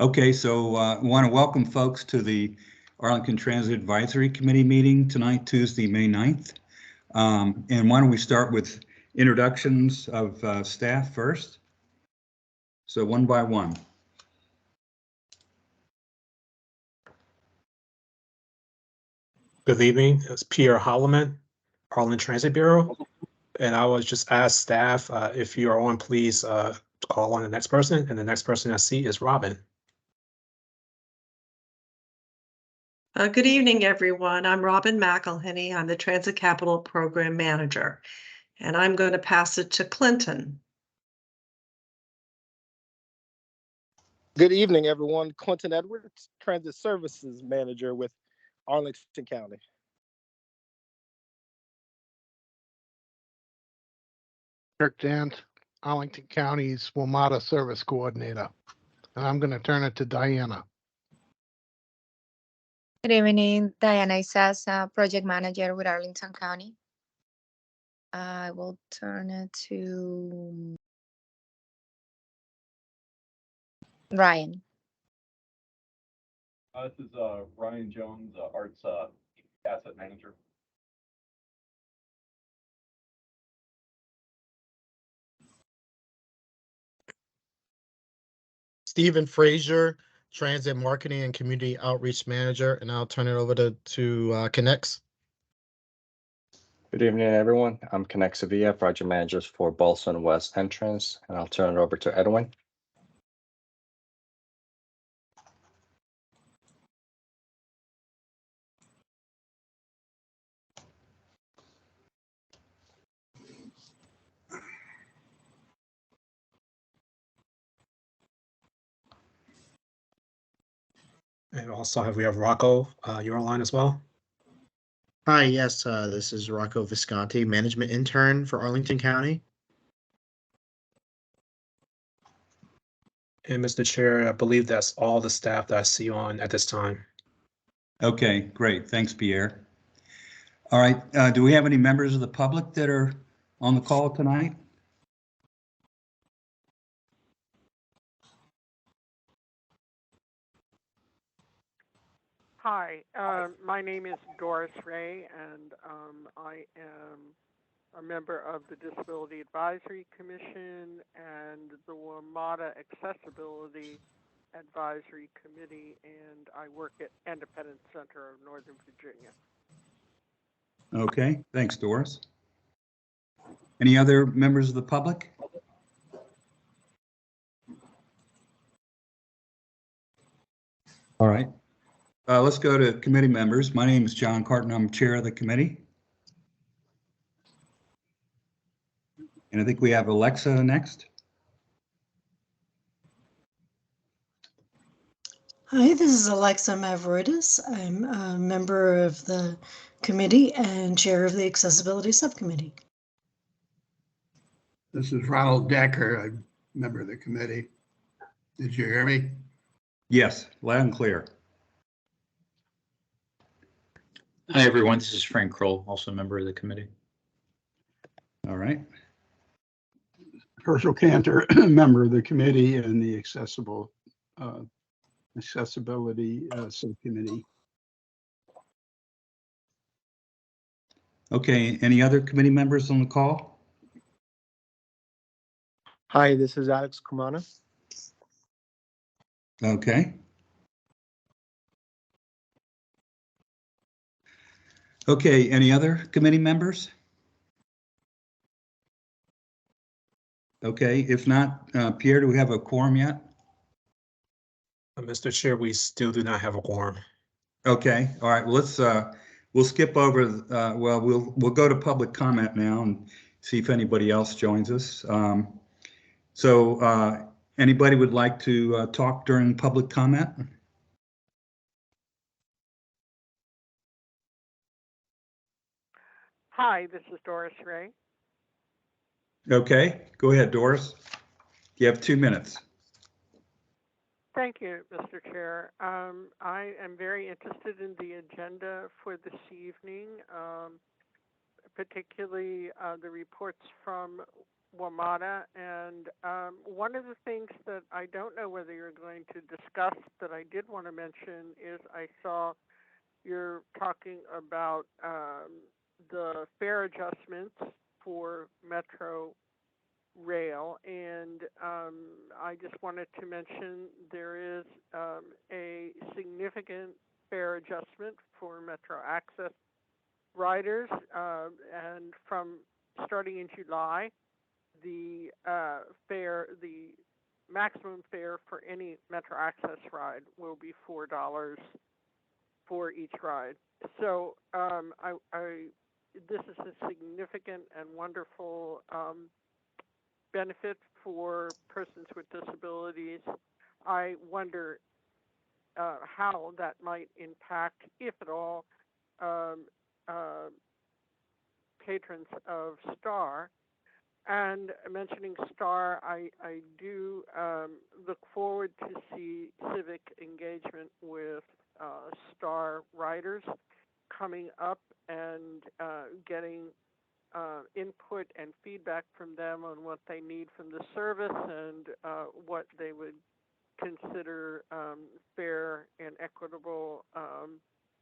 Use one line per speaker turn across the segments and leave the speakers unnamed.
Okay, so I want to welcome folks to the Arlington Transit Advisory Committee meeting tonight, Tuesday, May 9th. And why don't we start with introductions of staff first? So one by one.
Good evening. It's Pierre Holloman, Arlington Transit Bureau. And I was just ask staff, if you are on, please call on the next person. And the next person I see is Robin.
Good evening, everyone. I'm Robin McElhenney. I'm the Transit Capital Program Manager, and I'm going to pass it to Clinton.
Good evening, everyone. Clinton Edwards, Transit Services Manager with Arlington County.
Kirk Dant, Arlington County's WMATA Service Coordinator. And I'm going to turn it to Diana.
Good evening, Diana Isas, Project Manager with Arlington County. I will turn it to Ryan.
This is Ryan Jones, Arts Asset Manager.
Stephen Frazier, Transit Marketing and Community Outreach Manager, and I'll turn it over to Connects.
Good evening, everyone. I'm Connect Sevilla, Project Manager for Bolson West Entrance, and I'll turn it over to Edwin.
And also we have Rocco, you're online as well.
Hi, yes, this is Rocco Visconti, Management Intern for Arlington County.
And Mr. Chair, I believe that's all the staff that I see on at this time.
Okay, great. Thanks, Pierre. All right, do we have any members of the public that are on the call tonight?
Hi, my name is Doris Ray, and I am a member of the Disability Advisory Commission and the WMATA Accessibility Advisory Committee, and I work at Independence Center of Northern Virginia.
Okay, thanks, Doris. Any other members of the public? All right. Let's go to committee members. My name is John Carton. I'm chair of the committee. And I think we have Alexa next.
Hi, this is Alexa Mavridis. I'm a member of the committee and chair of the Accessibility Subcommittee.
This is Ronald Decker, a member of the committee. Did you hear me?
Yes, loud and clear.
Hi, everyone. This is Frank Kroll, also a member of the committee.
All right.
Herschel Cantor, member of the committee and the accessibility subcommittee.
Okay, any other committee members on the call?
Hi, this is Alex Kumana.
Okay. Okay, any other committee members? Okay, if not, Pierre, do we have a quorum yet?
Mr. Chair, we still do not have a quorum.
Okay, all right, well, let's we'll skip over, well, we'll go to public comment now and see if anybody else joins us. So anybody would like to talk during public comment?
Hi, this is Doris Ray.
Okay, go ahead, Doris. You have 2 minutes.
Thank you, Mr. Chair. I am very interested in the agenda for this evening, particularly the reports from WMATA, and one of the things that I don't know whether you're going to discuss that I did want to mention is I saw you're talking about the fare adjustments for Metro Rail, and I just wanted to mention there is a significant fare adjustment for Metro Access riders, and from starting in July, the maximum fare for any Metro Access ride will be $4 for each ride. So this is a significant and wonderful benefit for persons with disabilities. I wonder how that might impact, if at all, patrons of STAR. And mentioning STAR, I do look forward to see civic engagement with STAR riders coming up and getting input and feedback from them on what they need from the service and what they would consider fair and equitable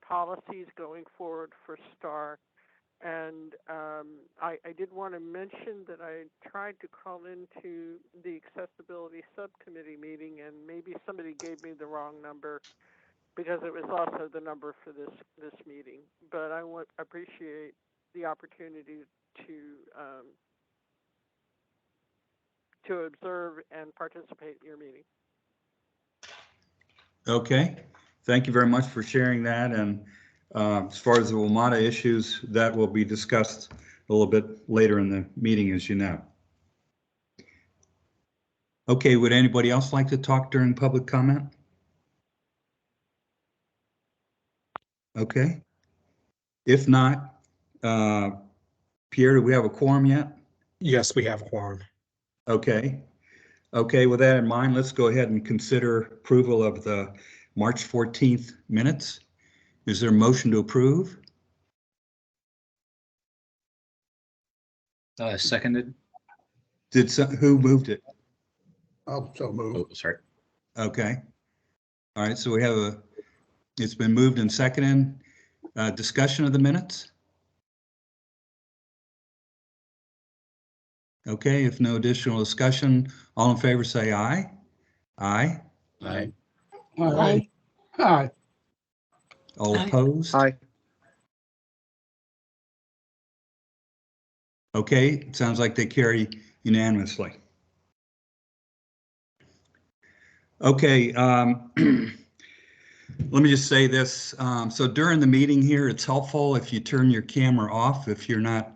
policies going forward for STAR. And I did want to mention that I tried to call into the accessibility subcommittee meeting, and maybe somebody gave me the wrong number because it was also the number for this meeting. But I would appreciate the opportunity to observe and participate in your meeting.
Okay, thank you very much for sharing that. And as far as the WMATA issues, that will be discussed a little bit later in the meeting, as you know. Okay, would anybody else like to talk during public comment? Okay. If not, Pierre, do we have a quorum yet?
Yes, we have a quorum.
Okay. Okay, with that in mind, let's go ahead and consider approval of the March 14th minutes. Is there a motion to approve?
Seconded.
Who moved it?
I'll so move.
Oh, sorry.
Okay. All right, so we have it's been moved and seconded. Discussion of the minutes? Okay, if no additional discussion, all in favor say aye. Aye.
Aye.
Aye. Aye.
All
Aye.
opposed?
Aye.
Okay, it sounds like they carry unanimously. Okay, let me just say this. So during the meeting here, it's helpful if you turn your camera off if you're not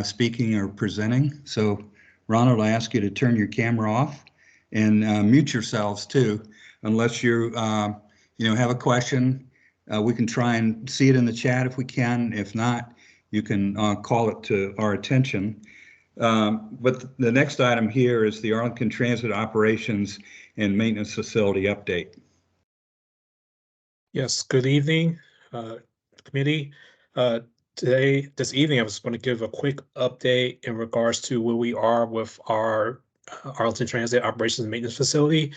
speaking or presenting. So Ronald, I ask you to turn your camera off and mute yourselves too, unless you have a question. We can try and see it in the chat if we can. If not, you can call it to our attention. But the next item here is the Arlington Transit Operations and Maintenance Facility update.
Yes, good evening, committee. This evening, I was going to give a quick update in regards to where we are with our Arlington Transit Operations and Maintenance Facility.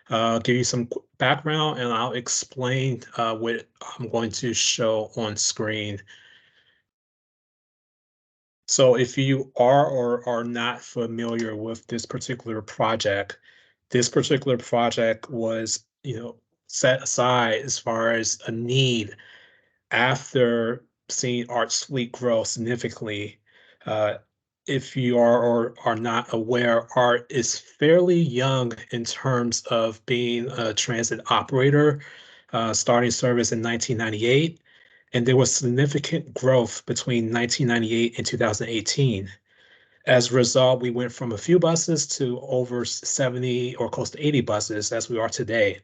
Give you some background, and I'll explain what I'm going to show on screen. So if you are or are not familiar with this particular project was, set aside as far as a need after seeing Art's fleet grow significantly. If you are or are not aware, Art is fairly young in terms of being a transit operator, starting service in 1998. And there was significant growth between 1998 and 2018. As a result, we went from a few buses to over 70 or close to 80 buses as we are today.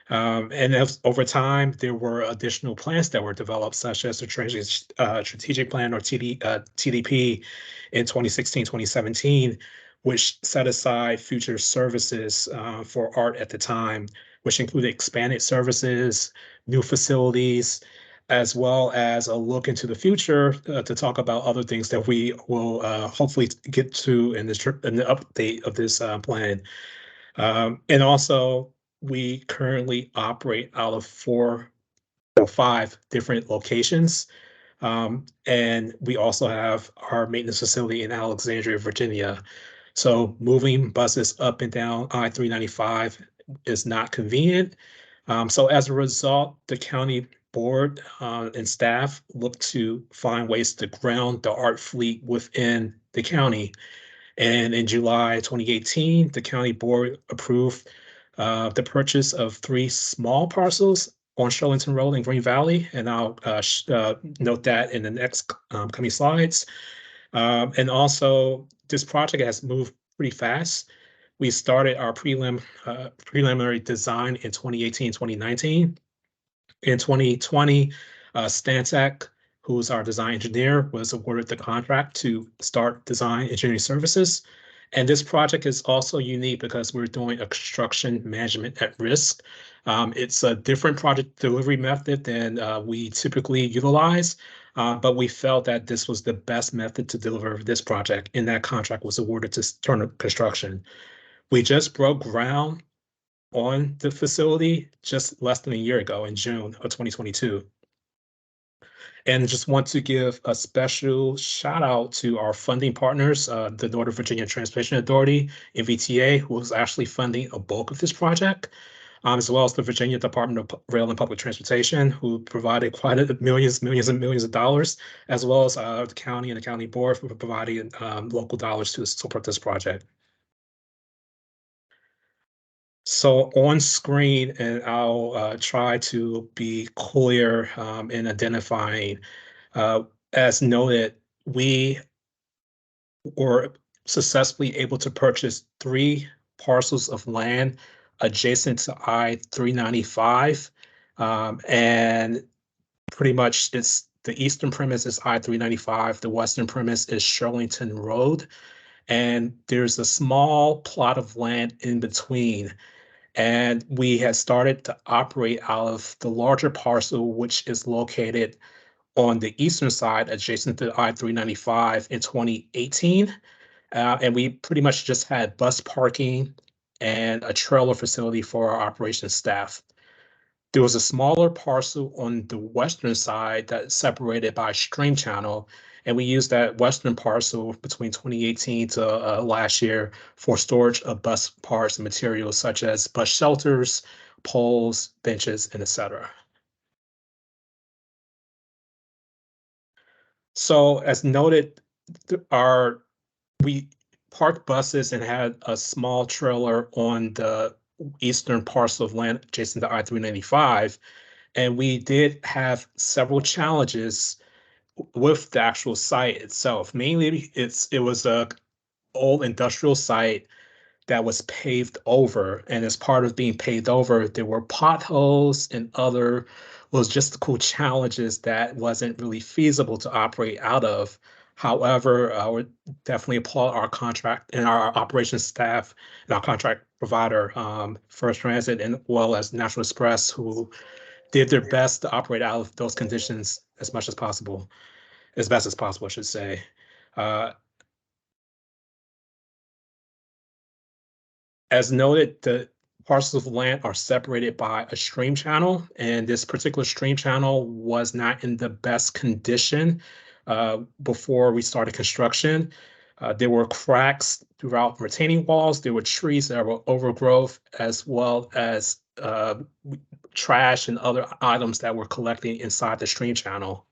And over time, there were additional plans that were developed, such as the Transit Strategic Plan or TDP in 2016, 2017, which set aside future services for ART at the time, which included expanded services, new facilities, as well as a look into the future to talk about other things that we will hopefully get to in this in the update of this plan. And also, we currently operate out of 5 different locations. And we also have our maintenance facility in Alexandria, Virginia. So moving buses up and down I-395 is not convenient. So as a result, the county board and staff look to find ways to ground the ART fleet within the county. And in July 2018, the county board approved the purchase of 3 small parcels on Shirlington Road in Green Valley, and I'll note that in the next coming slides. And also, this project has moved pretty fast. We started our preliminary design in 2018, 2019. In 2020, Stantec, who's our design engineer, was awarded the contract to start design engineering services. And this project is also unique because we're doing a construction management at risk. It's a different project delivery method than we typically utilize, but we felt that this was the best method to deliver this project, and that contract was awarded to Turner Construction. We just broke ground on the facility just less than a year ago in June of 2022. And just want to give a special shout out to our funding partners, the Northern Virginia Transportation Authority, NVTA, who was actually funding a bulk of this project, as well as the Virginia Department of Rail and Public Transportation, who provided quite millions and millions of dollars, as well as the county and the county board for providing local dollars to support this project. So on screen, and I'll try to be clear in identifying, as noted, we were successfully able to purchase 3 parcels of land adjacent to I-395. And pretty much it's the eastern premise is I-395, the western premise is Shirlington Road. And there's a small plot of land in between. And we had started to operate out of the larger parcel, which is located on the eastern side adjacent to I-395 in 2018. And we pretty much just had bus parking and a trailer facility for our operations staff. There was a smaller parcel on the western side that's separated by a stream channel, and we used that western parcel between 2018 to last year for storage of bus parts and materials such as bus shelters, poles, benches, and etc. So as noted, we parked buses and had a small trailer on the eastern parcel of land adjacent to I-395. And we did have several challenges with the actual site itself. Mainly, it was a old industrial site that was paved over, and as part of being paved over, there were potholes and other logistical challenges that wasn't really feasible to operate out of. However, I would definitely applaud our contract and our operations staff and our contract provider, First Transit, and well as National Express, who did their best to operate out of those conditions as much as possible, as best as possible, I should say. As noted, the parcels of land are separated by a stream channel, and this particular stream channel was not in the best condition before we started construction. There were cracks throughout retaining walls. There were trees that were overgrowth, as well as trash and other items that were collecting inside the stream channel.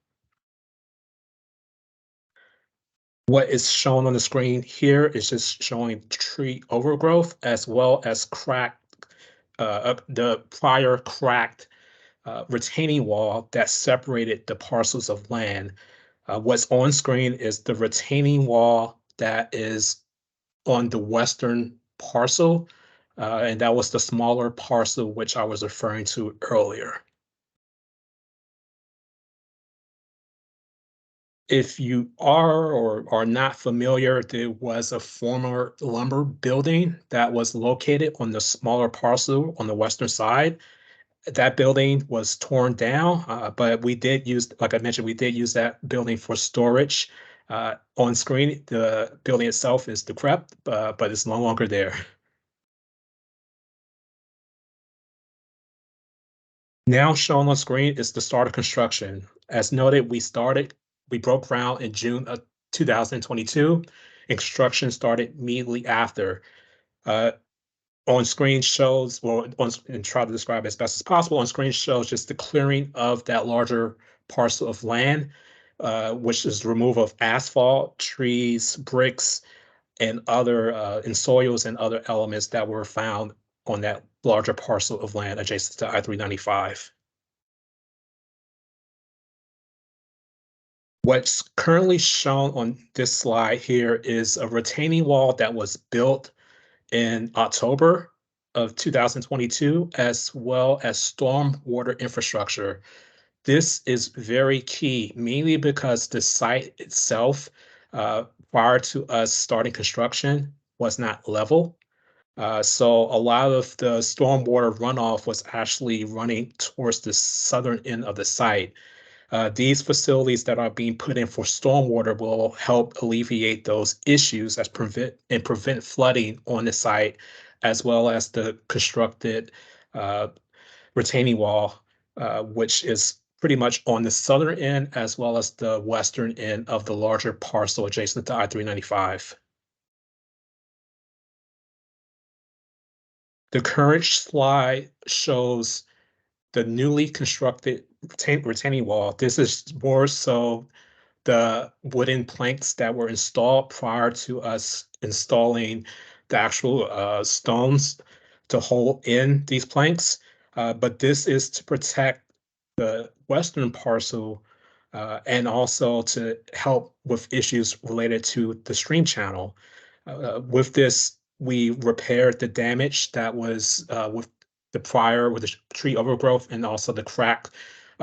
What is shown on the screen here is just showing tree overgrowth as well as the prior cracked retaining wall that separated the parcels of land. What's on screen is the retaining wall that is on the western parcel, and that was the smaller parcel which I was referring to earlier. If you are or are not familiar, there was a former lumber building that was located on the smaller parcel on the western side. That building was torn down, but we did use, like I mentioned, we did use that building for storage. On screen, the building itself is decrepit, but it's no longer there. Now shown on screen is the start of construction. As noted, we broke ground in June of 2022, and construction started immediately after. On screen shows, well, and try to describe it as best as possible, on screen shows just the clearing of that larger parcel of land, which is removal of asphalt, trees, bricks, and other and soils and other elements that were found on that larger parcel of land adjacent to I-395. What's currently shown on this slide here is a retaining wall that was built in October of 2022, as well as stormwater infrastructure. This is very key, mainly because the site itself, prior to us starting construction, was not level. So a lot of the stormwater runoff was actually running towards the southern end of the site. These facilities that are being put in for stormwater will help alleviate those issues as prevent flooding on the site, as well as the constructed retaining wall, which is pretty much on the southern end as well as the western end of the larger parcel adjacent to I-395. The current slide shows the newly constructed retaining wall. This is more so the wooden planks that were installed prior to us installing the actual stones to hold in these planks. But this is to protect the western parcel and also to help with issues related to the stream channel. With this, we repaired the damage that was with the tree overgrowth and also the cracked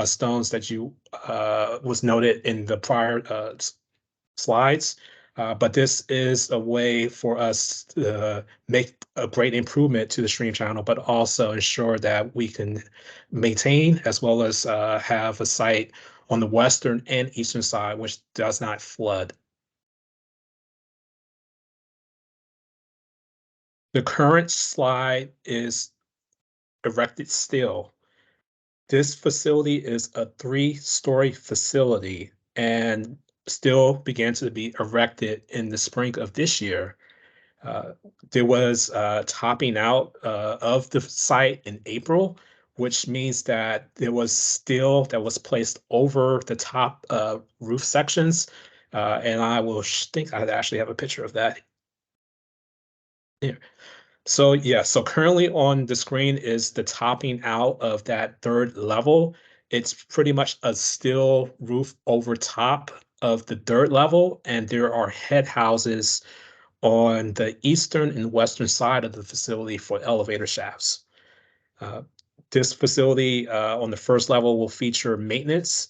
stones that was noted in the prior slides. But this is a way for us to make a great improvement to the stream channel, but also ensure that we can maintain as well as have a site on the western and eastern side which does not flood. The current slide is erected still. This facility is a 3-story facility and still began to be erected in the spring of this year. There was topping out of the site in April, which means that there was steel that was placed over the top roof sections. And I will think I actually have a picture of that. Here. So yeah, so currently on the screen is the topping out of that third level. It's pretty much a steel roof over top of the third level, and there are head houses on the eastern and western side of the facility for elevator shafts. This facility on the first level will feature maintenance.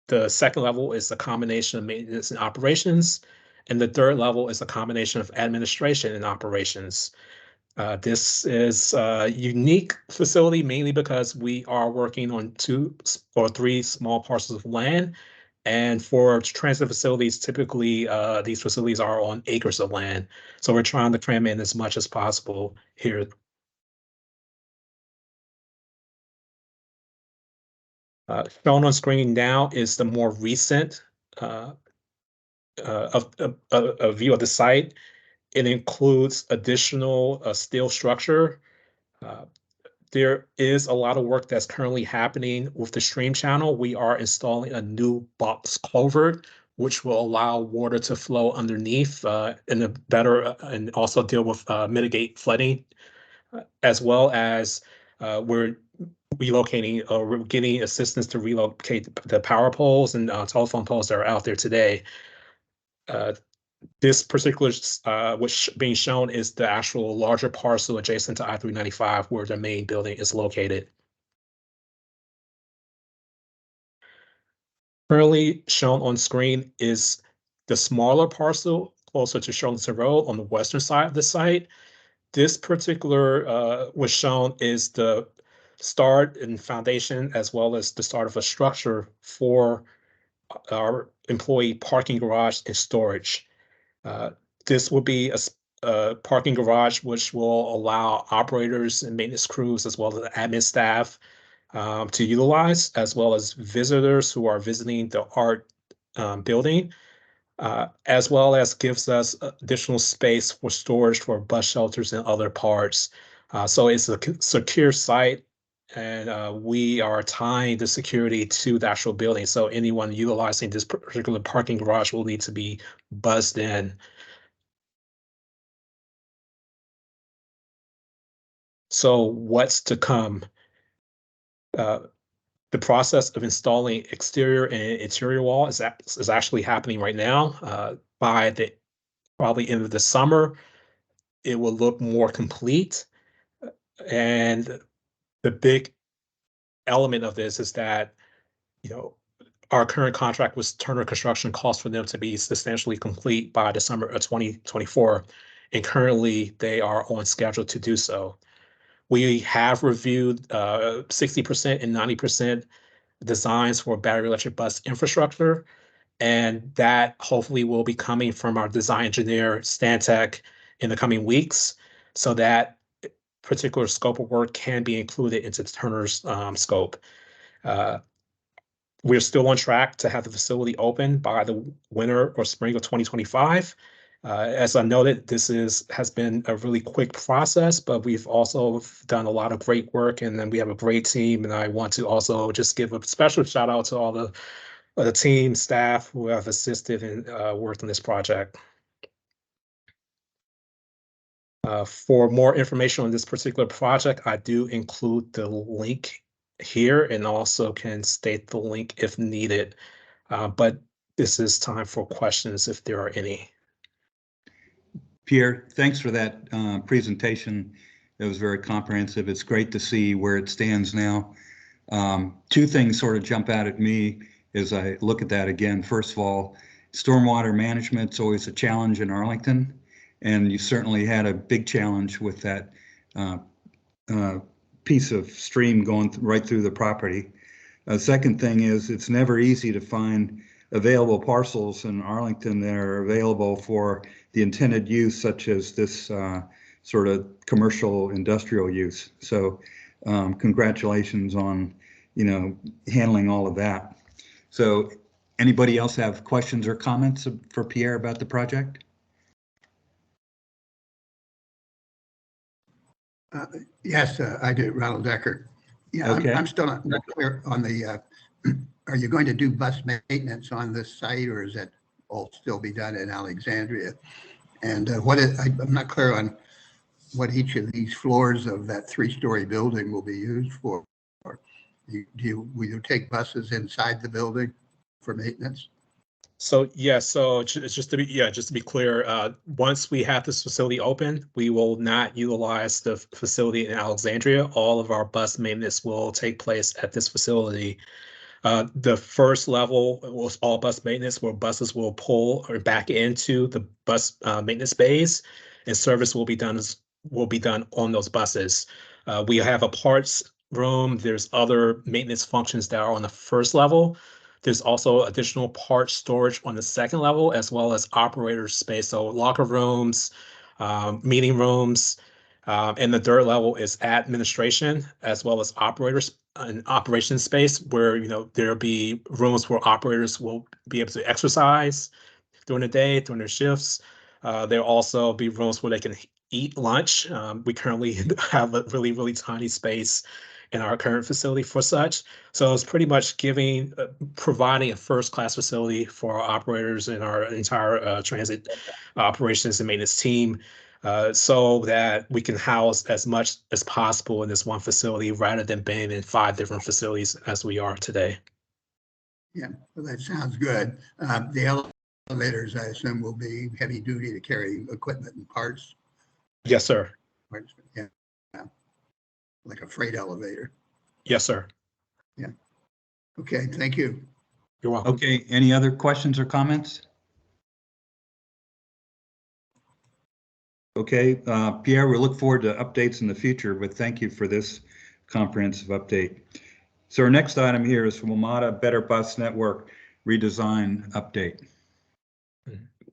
The second level is a combination of maintenance and operations, and the third level is a combination of administration and operations. This is a unique facility mainly because we are working on 2 or 3 small parcels of land. And for transit facilities, typically these facilities are on acres of land. So we're trying to cram in as much as possible here. Shown on screen now is the more recent a view of the site. It includes additional steel structure. There is a lot of work that's currently happening with the stream channel. We are installing a new box culvert, which will allow water to flow underneath in a better and also deal with mitigate flooding, as well as we're relocating or we're getting assistance to relocate the power poles and telephone poles that are out there today. This particular, which being shown is the actual larger parcel adjacent to I-395 where the main building is located. Currently shown on screen is the smaller parcel closer to Charlottesville Road on the western side of the site. This particular was shown is the start and foundation, as well as the start of a structure for our employee parking garage and storage. This will be a parking garage which will allow operators and maintenance crews, as well as admin staff, to utilize, as well as visitors who are visiting the art building, as well as gives us additional space for storage for bus shelters and other parts. So it's a secure site, and we are tying the security to the actual building. So anyone utilizing this particular parking garage will need to be buzzed in. So what's to come? The process of installing exterior and interior wall is actually happening right now. By the probably end of the summer, it will look more complete. And the big element of this is that, our current contract with Turner Construction calls for them to be substantially complete by the summer of 2024. And currently they are on schedule to do so. We have reviewed 60% and 90% designs for battery electric bus infrastructure, and that hopefully will be coming from our design engineer, Stantec, in the coming weeks, so that particular scope of work can be included into Turner's scope. We're still on track to have the facility open by the winter or spring of 2025. As I noted, this has been a really quick process, but we've also done a lot of great work, and then we have a great team. And I want to also just give a special shout out to all the team staff who have assisted and worked on this project. For more information on this particular project, I do include the link here, and also can state the link if needed. But this is time for questions if there are any.
Pierre, thanks for that presentation. It was very comprehensive. It's great to see where it stands now. Two things sort of jump out at me as I look at that again. First of all, stormwater management's always a challenge in Arlington, and you certainly had a big challenge with that piece of stream going right through the property. Second thing is, it's never easy to find available parcels in Arlington that are available for the intended use, such as this sort of commercial industrial use. So congratulations on, handling all of that. So anybody else have questions or comments for Pierre about the project?
Yes, I do, Ronald Decker. Yeah,
Okay.
I'm still not clear on the, are you going to do bus maintenance on this site, or is that all still be done in Alexandria? And I'm not clear on what each of these floors of that 3-story building will be used for. Will you take buses inside the building for maintenance?
So yeah, so just to be clear, once we have this facility open, we will not utilize the facility in Alexandria. All of our bus maintenance will take place at this facility. The first level was all bus maintenance, where buses will pull or back into the bus maintenance bays, and service will be done on those buses. We have a parts room. There's other maintenance functions that are on the first level. There's also additional parts storage on the second level, as well as operator space, so locker rooms, meeting rooms, and the third level is administration, as well as operators and operation space, where there'll be rooms where operators will be able to exercise during the day, during their shifts. There'll also be rooms where they can eat lunch. We currently have a really, really tiny space in our current facility for such. So it's pretty much providing a first-class facility for our operators and our entire transit operations and maintenance team, so that we can house as much as possible in this one facility, rather than being in 5 different facilities as we are today.
Yeah, well, that sounds good. The elevators, I assume, will be heavy duty to carry equipment and parts.
Yes, sir.
Yeah, like a freight elevator.
Yes, sir.
Yeah. Okay, thank you.
You're welcome.
Okay, any other questions or comments? Okay, Pierre, we look forward to updates in the future, but thank you for this comprehensive update. So our next item here is from WMATA Better Bus Network Redesign Update.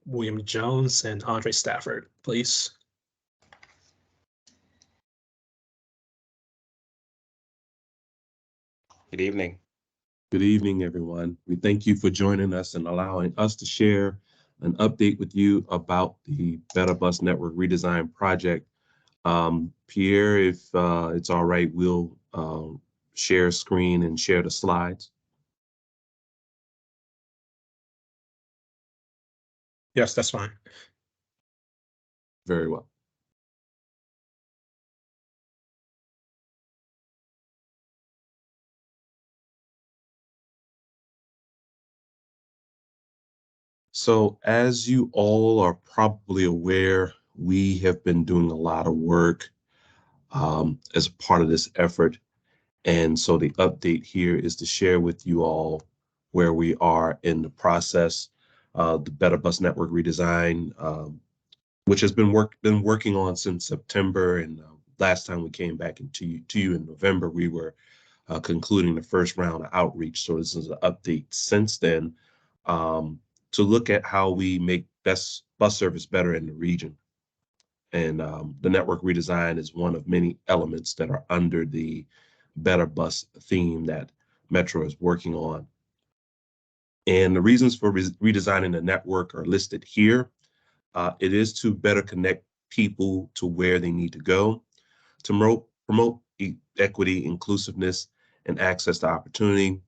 William Jones and Andre Stafford, please.
Good evening.
Good evening, everyone. We thank you for joining us and allowing us to share an update with you about the Better Bus Network Redesign Project. Pierre, if it's all right, we'll share screen and share the slides.
Yes, that's fine.
Very well. So as you all are probably aware, we have been doing a lot of work as part of this effort. And so the update here is to share with you all where we are in the process. The Better Bus Network redesign, which has been working on since September. And last time we came back to you in November, we were concluding the first round of outreach. So this is an update since then to look at how we make bus service better in the region. And the network redesign is one of many elements that are under the Better Bus theme that Metro is working on. And the reasons for redesigning the network are listed here. It is to better connect people to where they need to go, to promote equity, inclusiveness, and access to opportunity,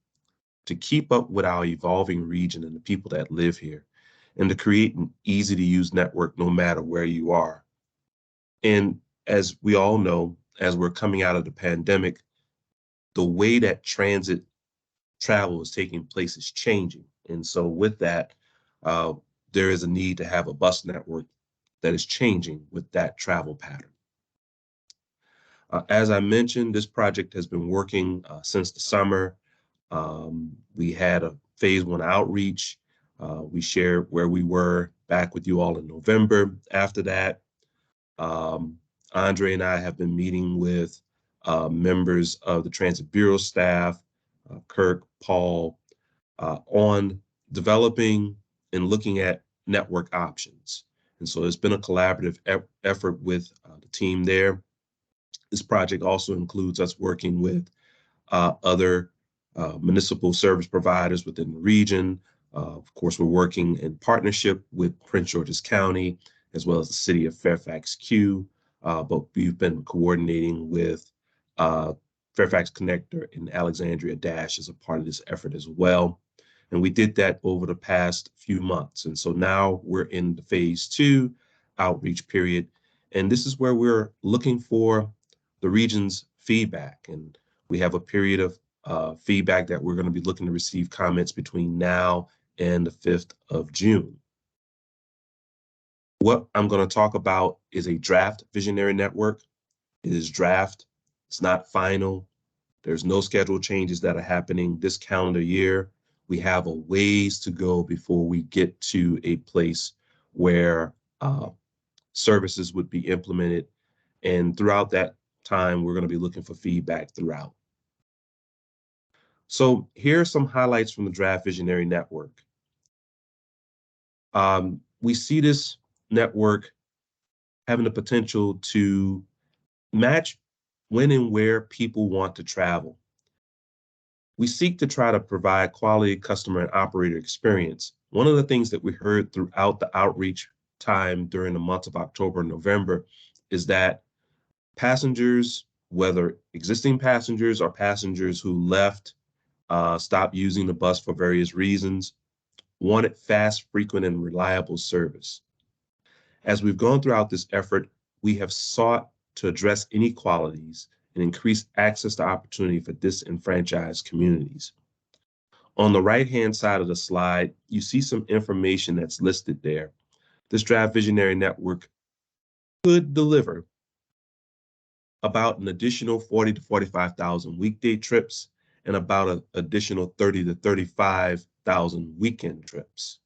to keep up with our evolving region and the people that live here, and to create an easy to use network no matter where you are. And as we all know, as we're coming out of the pandemic, the way that transit travel is taking place is changing. And so with that, there is a need to have a bus network that is changing with that travel pattern. As I mentioned, this project has been working since the summer. We had a phase 1 outreach. We shared where we were back with you all in November. After that, Andre and I have been meeting with members of the Transit Bureau staff, Kirk, Paul, on developing and looking at network options. And so it's been a collaborative effort with the team there. This project also includes us working with other municipal service providers within the region. Of course, we're working in partnership with Prince George's County, as well as the city of Fairfax Q, but we've been coordinating with Fairfax Connector and Alexandria Dash as a part of this effort as well. And we did that over the past few months. And so now we're in the phase 2 outreach period. And this is where we're looking for the region's feedback. And we have a period of feedback that we're going to be looking to receive comments between now and the 5th of June. What I'm going to talk about is a draft visionary network. It is draft. It's not final. There's no schedule changes that are happening this calendar year. We have a ways to go before we get to a place where services would be implemented. And throughout that time, we're going to be looking for feedback throughout. So here are some highlights from the Draft Visionary Network. We see this network having the potential to match when and where people want to travel. We seek to try to provide quality customer and operator experience. One of the things that we heard throughout the outreach time during the months of October and November is that passengers, whether existing passengers or passengers who left, stopped using the bus for various reasons, wanted fast, frequent, and reliable service. As we've gone throughout this effort, we have sought to address inequalities and increase access to opportunity for disenfranchised communities. On the right-hand side of the slide, you see some information that's listed there. This Draft Visionary Network could deliver about an additional 40 to 45,000 weekday trips and about an additional 30 to 35,000 weekend trips.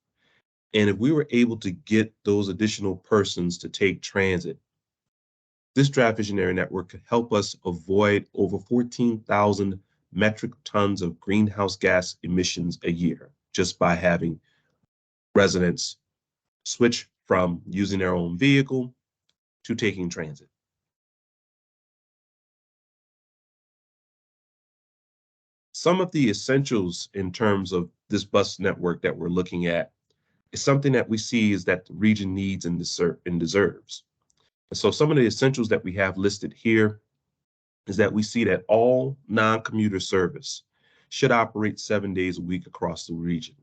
And if we were able to get those additional persons to take transit, This draft visionary network could help us avoid over 14,000 metric tons of greenhouse gas emissions a year just by having residents switch from using their own vehicle to taking transit. Some of the essentials in terms of this bus network that we're looking at is something that we see is that the region needs and deserves. And so some of the essentials that we have listed here is that we see that all non-commuter service should operate 7 days a week across the region.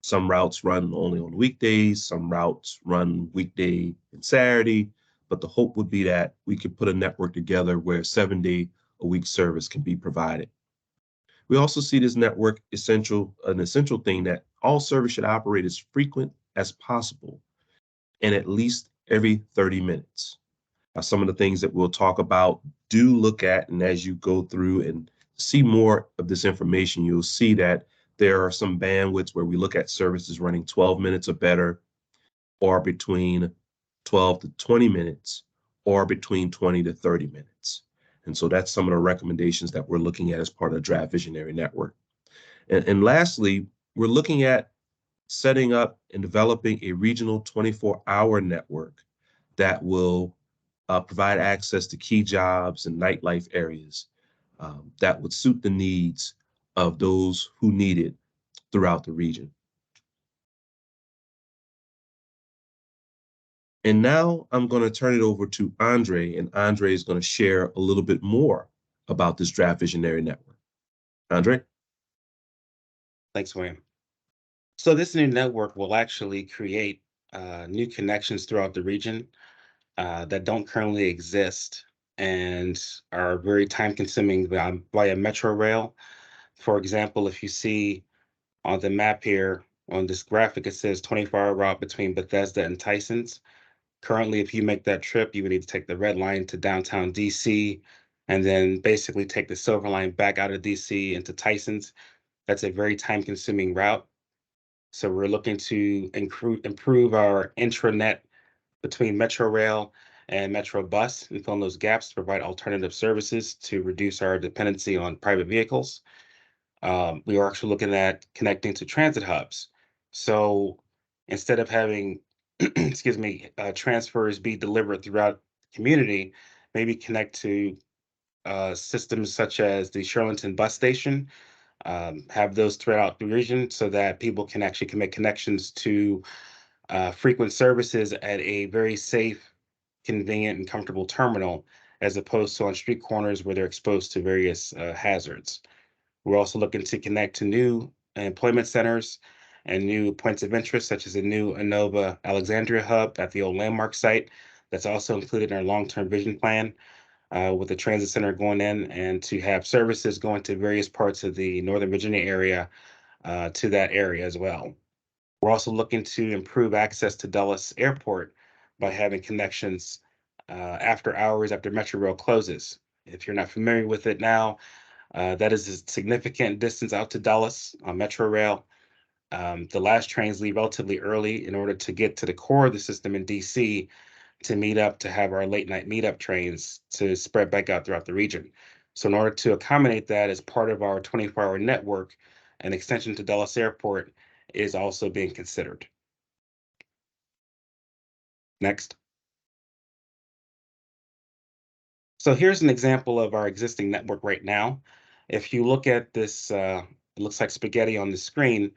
Some routes run only on weekdays, some routes run weekday and Saturday, but the hope would be that we could put a network together where 7-day-a-week service can be provided. We also see this network an essential thing that all service should operate as frequent as possible and at least every 30 minutes. Some of the things that we'll talk about, do look at, and as you go through and see more of this information, you'll see that there are some bandwidths where we look at services running 12 minutes or better, or between 12 to 20 minutes, or between 20 to 30 minutes. And so that's some of the recommendations that we're looking at as part of the Draft Visionary Network. And lastly, we're looking at setting up and developing a regional 24-hour network that will provide access to key jobs and nightlife areas that would suit the needs of those who need it throughout the region. And now I'm going to turn it over to Andre, and Andre is going to share a little bit more about this Draft Visionary Network. Andre?
Thanks, William. So this new network will actually create new connections throughout the region that don't currently exist and are very time consuming via Metro Rail. For example, if you see on the map here on this graphic, it says 24-hour route between Bethesda and Tysons. Currently, if you make that trip, you would need to take the red line to downtown DC and then basically take the silver line back out of DC into Tysons. That's a very time consuming route. So we're looking to improve our intranet between Metro Rail and Metro Bus and fill in those gaps to provide alternative services to reduce our dependency on private vehicles. We are actually looking at connecting to transit hubs. So instead of having, excuse me, transfers be delivered throughout the community, maybe connect to systems such as the Arlington bus station, have those throughout the region so that people can make connections to frequent services at a very safe, convenient, and comfortable terminal, as opposed to on street corners where they're exposed to various hazards. We're also looking to connect to new employment centers and new points of interest, such as a new Inova Alexandria hub at the old Landmark site. That's also included in our long-term vision plan, with the transit center going in, and to have services going to various parts of the Northern Virginia area to that area as well. We're also looking to improve access to Dulles Airport by having connections after hours after Metro Rail closes. If you're not familiar with it now, that is a significant distance out to Dulles on Metro Rail. The last trains leave relatively early in order to get to the core of the system in DC to meet up, to have our late night meetup trains to spread back out throughout the region. So in order to accommodate that as part of our 24-hour network, an extension to Dulles Airport is also being considered. Next. So here's an example of our existing network right now. If you look at this, it looks like spaghetti on the screen.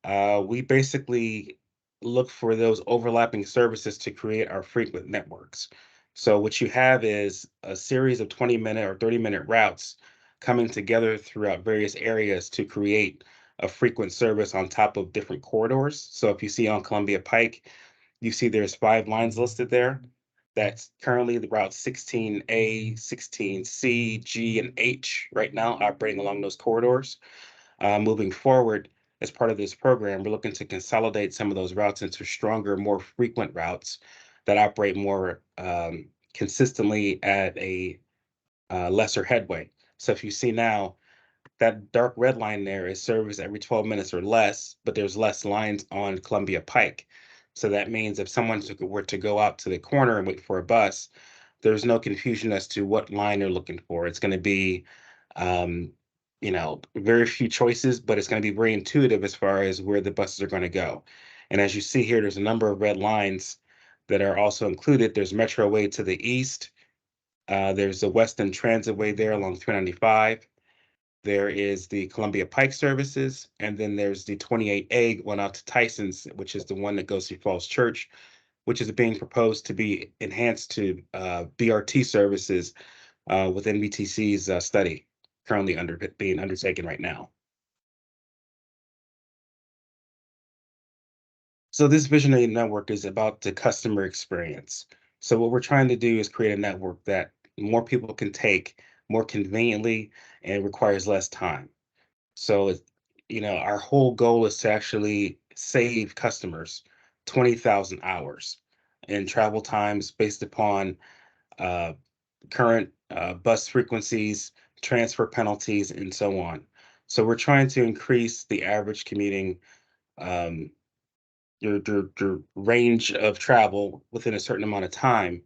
We basically look for those overlapping services to create our frequent networks. So what you have is a series of 20-minute or 30-minute routes coming together throughout various areas to create a frequent service on top of different corridors. So if you see on Columbia Pike, you see there's 5 lines listed there. That's currently the route 16A, 16C, G, and H right now operating along those corridors. Moving forward, as part of this program, we're looking to consolidate some of those routes into stronger, more frequent routes that operate more consistently at a lesser headway. So if you see now, that dark red line there is service every 12 minutes or less, but there's less lines on Columbia Pike. So that means if someone were to go out to the corner and wait for a bus, there's no confusion as to what line you're looking for. It's going to be, very few choices, but it's going to be very intuitive as far as where the buses are going to go. And as you see here, there's a number of red lines that are also included. There's Metroway to the east. There's the Western Transitway there along 395. There is the Columbia Pike services, and then there's the 28A going out to Tyson's, which is the one that goes through Falls Church, which is being proposed to be enhanced to BRT services with NBTC's study currently being undertaken right now. So this visionary network is about the customer experience. So what we're trying to do is create a network that more people can take more conveniently and requires less time. So, our whole goal is to actually save customers 20,000 hours in travel times based upon current bus frequencies, transfer penalties, and so on. So we're trying to increase the average commuting your range of travel within a certain amount of time,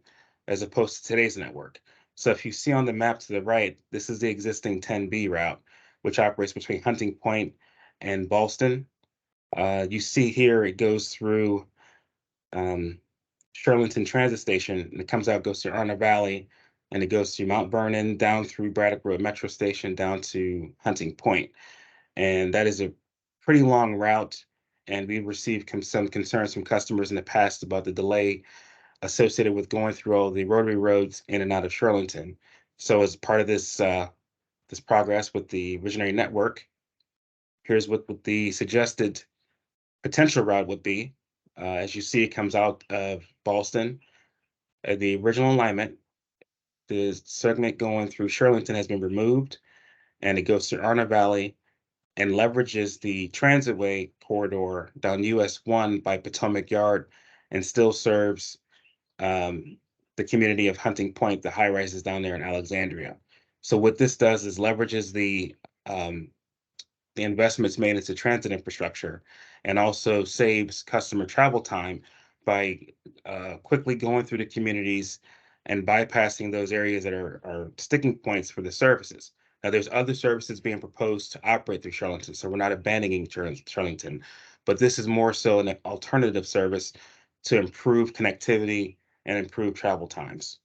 as opposed to today's network. So if you see on the map to the right, this is the existing 10B route, which operates between Hunting Point and Ballston. You see here it goes through Shirlington Transit Station, and it comes out, goes to Arna Valley, and it goes through Mount Vernon, down through Braddock Road Metro Station, down to Hunting Point. And that is a pretty long route. And we've received some concerns from customers in the past about the delay associated with going through all the rotary roads in and out of Shirlington. So as part of this this progress with the Visionary Network, here's what the suggested potential route would be. As you see, it comes out of Ballston. The original alignment, the segment going through Shirlington has been removed, and it goes to Arna Valley and leverages the transitway corridor down US 1 by Potomac Yard and still serves the community of Hunting Point, the high rises down there in Alexandria. So what this does is leverages the investments made into transit infrastructure and also saves customer travel time by quickly going through the communities and bypassing those areas that are sticking points for the services. Now, there's other services being proposed to operate through Shirlington, so we're not abandoning Shirlington, but this is more so an alternative service to improve connectivity and improve travel times.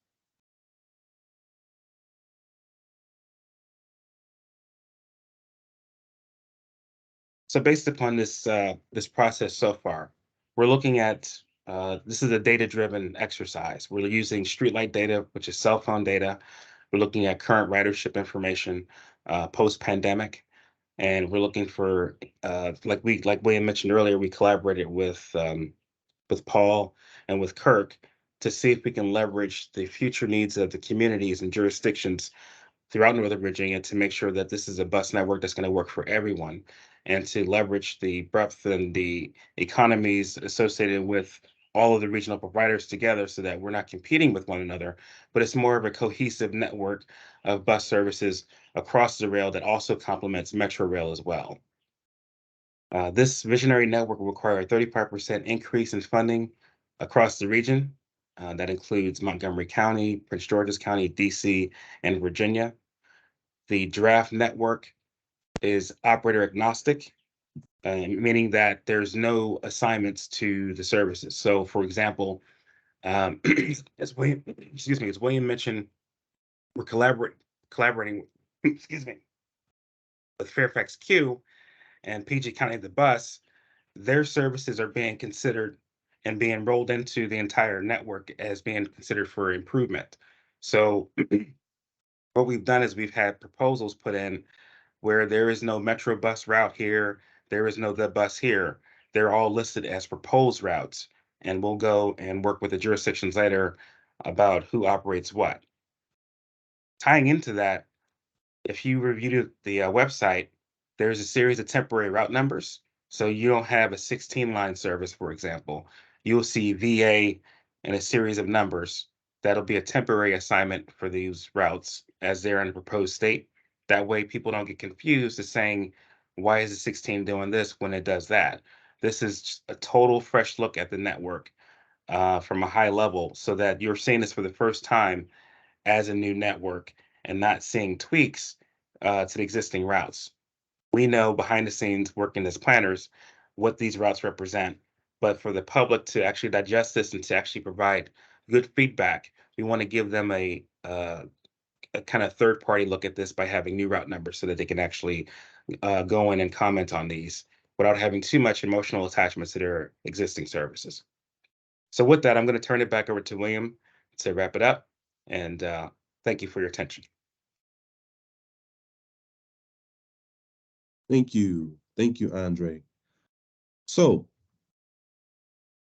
So based upon this this process so far, we're looking at this is a data-driven exercise. We're using streetlight data, which is cell phone data. We're looking at current ridership information post-pandemic, and we're looking for like William mentioned earlier, we collaborated with Paul and with Kirk to see if we can leverage the future needs of the communities and jurisdictions throughout Northern Virginia to make sure that this is a bus network that's going to work for everyone, and to leverage the breadth and the economies associated with all of the regional providers together so that we're not competing with one another, but it's more of a cohesive network of bus services across the rail that also complements Metro Rail as well. This visionary network will require a 35% increase in funding across the region. That includes Montgomery County, Prince George's County, DC, and Virginia. The draft network is operator agnostic, meaning that there's no assignments to the services. So, for example, as William mentioned, we're collaborating, excuse me, with Fairfax Q and PG County the bus. Their services are being considered and being rolled into the entire network as being considered for improvement. So what we've done is we've had proposals put in where there is no Metro bus route here, there is no the bus here. They're all listed as proposed routes, and we'll go and work with the jurisdictions later about who operates what. Tying into that, if you review the website, there's a series of temporary route numbers. So you don't have a 16-line service, for example. You'll see VA and a series of numbers. That'll be a temporary assignment for these routes as they're in a proposed state. That way people don't get confused as saying, why is the 16 doing this when it does that? This is just a total fresh look at the network from a high level so that you're seeing this for the first time as a new network and not seeing tweaks to the existing routes. We know behind the scenes, working as planners, what these routes represent. But for the public to actually digest this and to actually provide good feedback, we want to give them a kind of third party look at this by having new route numbers so that they can actually go in and comment on these without having too much emotional attachments to their existing services. So with that, I'm going to turn it back over to William to wrap it up. And thank you for your attention.
Thank you. Thank you, Andre. So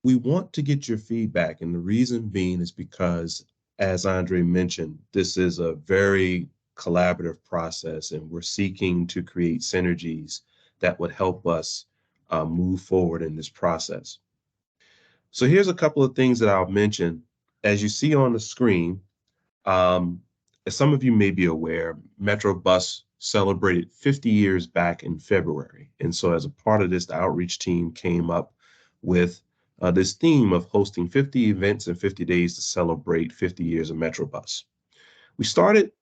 we want to get your feedback, and the reason being is because, as Andre mentioned, this is a very collaborative process, and we're seeking to create synergies that would help us move forward in this process. So here's a couple of things that I'll mention. As you see on the screen, as some of you may be aware, Metro Bus celebrated 50 years back in February. And so as a part of this, the outreach team came up with this theme of hosting 50 events in 50 days to celebrate 50 years of Metro Bus. We started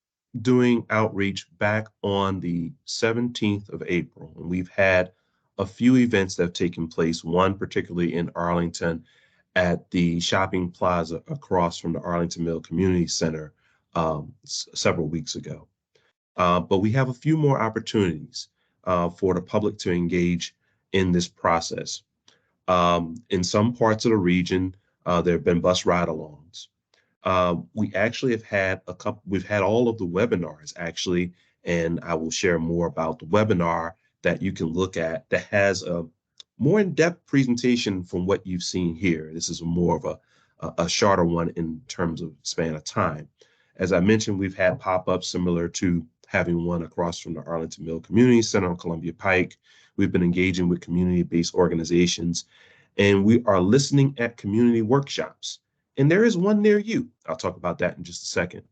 doing outreach back on the 17th of April, and we've had a few events that have taken place, one particularly in Arlington at the shopping plaza across from the Arlington Mill Community Center several weeks ago. But we have a few more opportunities for the public to engage in this process. In some parts of the region, there have been bus ride-alongs. We actually have had we've had all of the webinars actually, and I will share more about the webinar that you can look at that has a more in-depth presentation from what you've seen here. This is more of a shorter one in terms of span of time. As I mentioned, we've had pop-ups similar to having one across from the Arlington Mill Community Center on Columbia Pike. We've been engaging with community-based organizations, and we are listening at community workshops. And there is one near you. I'll talk about that in just a second.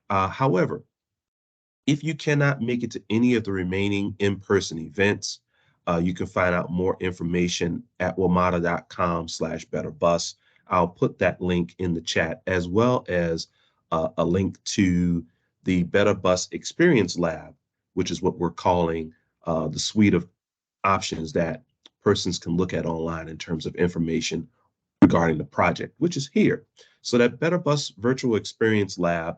However, if you cannot make it to any of the remaining in-person events, you can find out more information at wmata.com/betterbus. I'll put that link in the chat, as well as a link to the Better Bus Experience Lab, which is what we're calling the suite of options that persons can look at online in terms of information regarding the project, which is here. So that Better Bus Virtual Experience Lab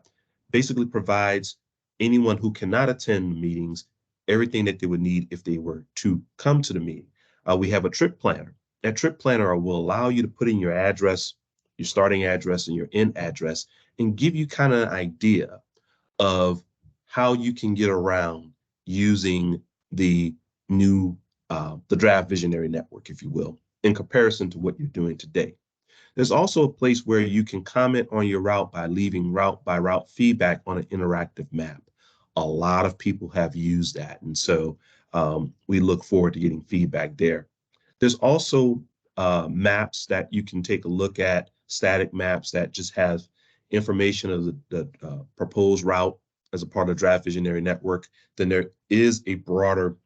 basically provides anyone who cannot attend meetings everything that they would need if they were to come to the meeting. We have a trip planner. That trip planner will allow you to put in your address, your starting address, and your end address, and give you kind of an idea of how you can get around using the new, the Draft Visionary Network, if you will, in comparison to what you're doing today. There's also a place where you can comment on your route by leaving route by route feedback on an interactive map. A lot of people have used that, and so we look forward to getting feedback there. There's also maps that you can take a look at, static maps that just have information of the proposed route as a part of the Draft Visionary Network. Then there is a broader,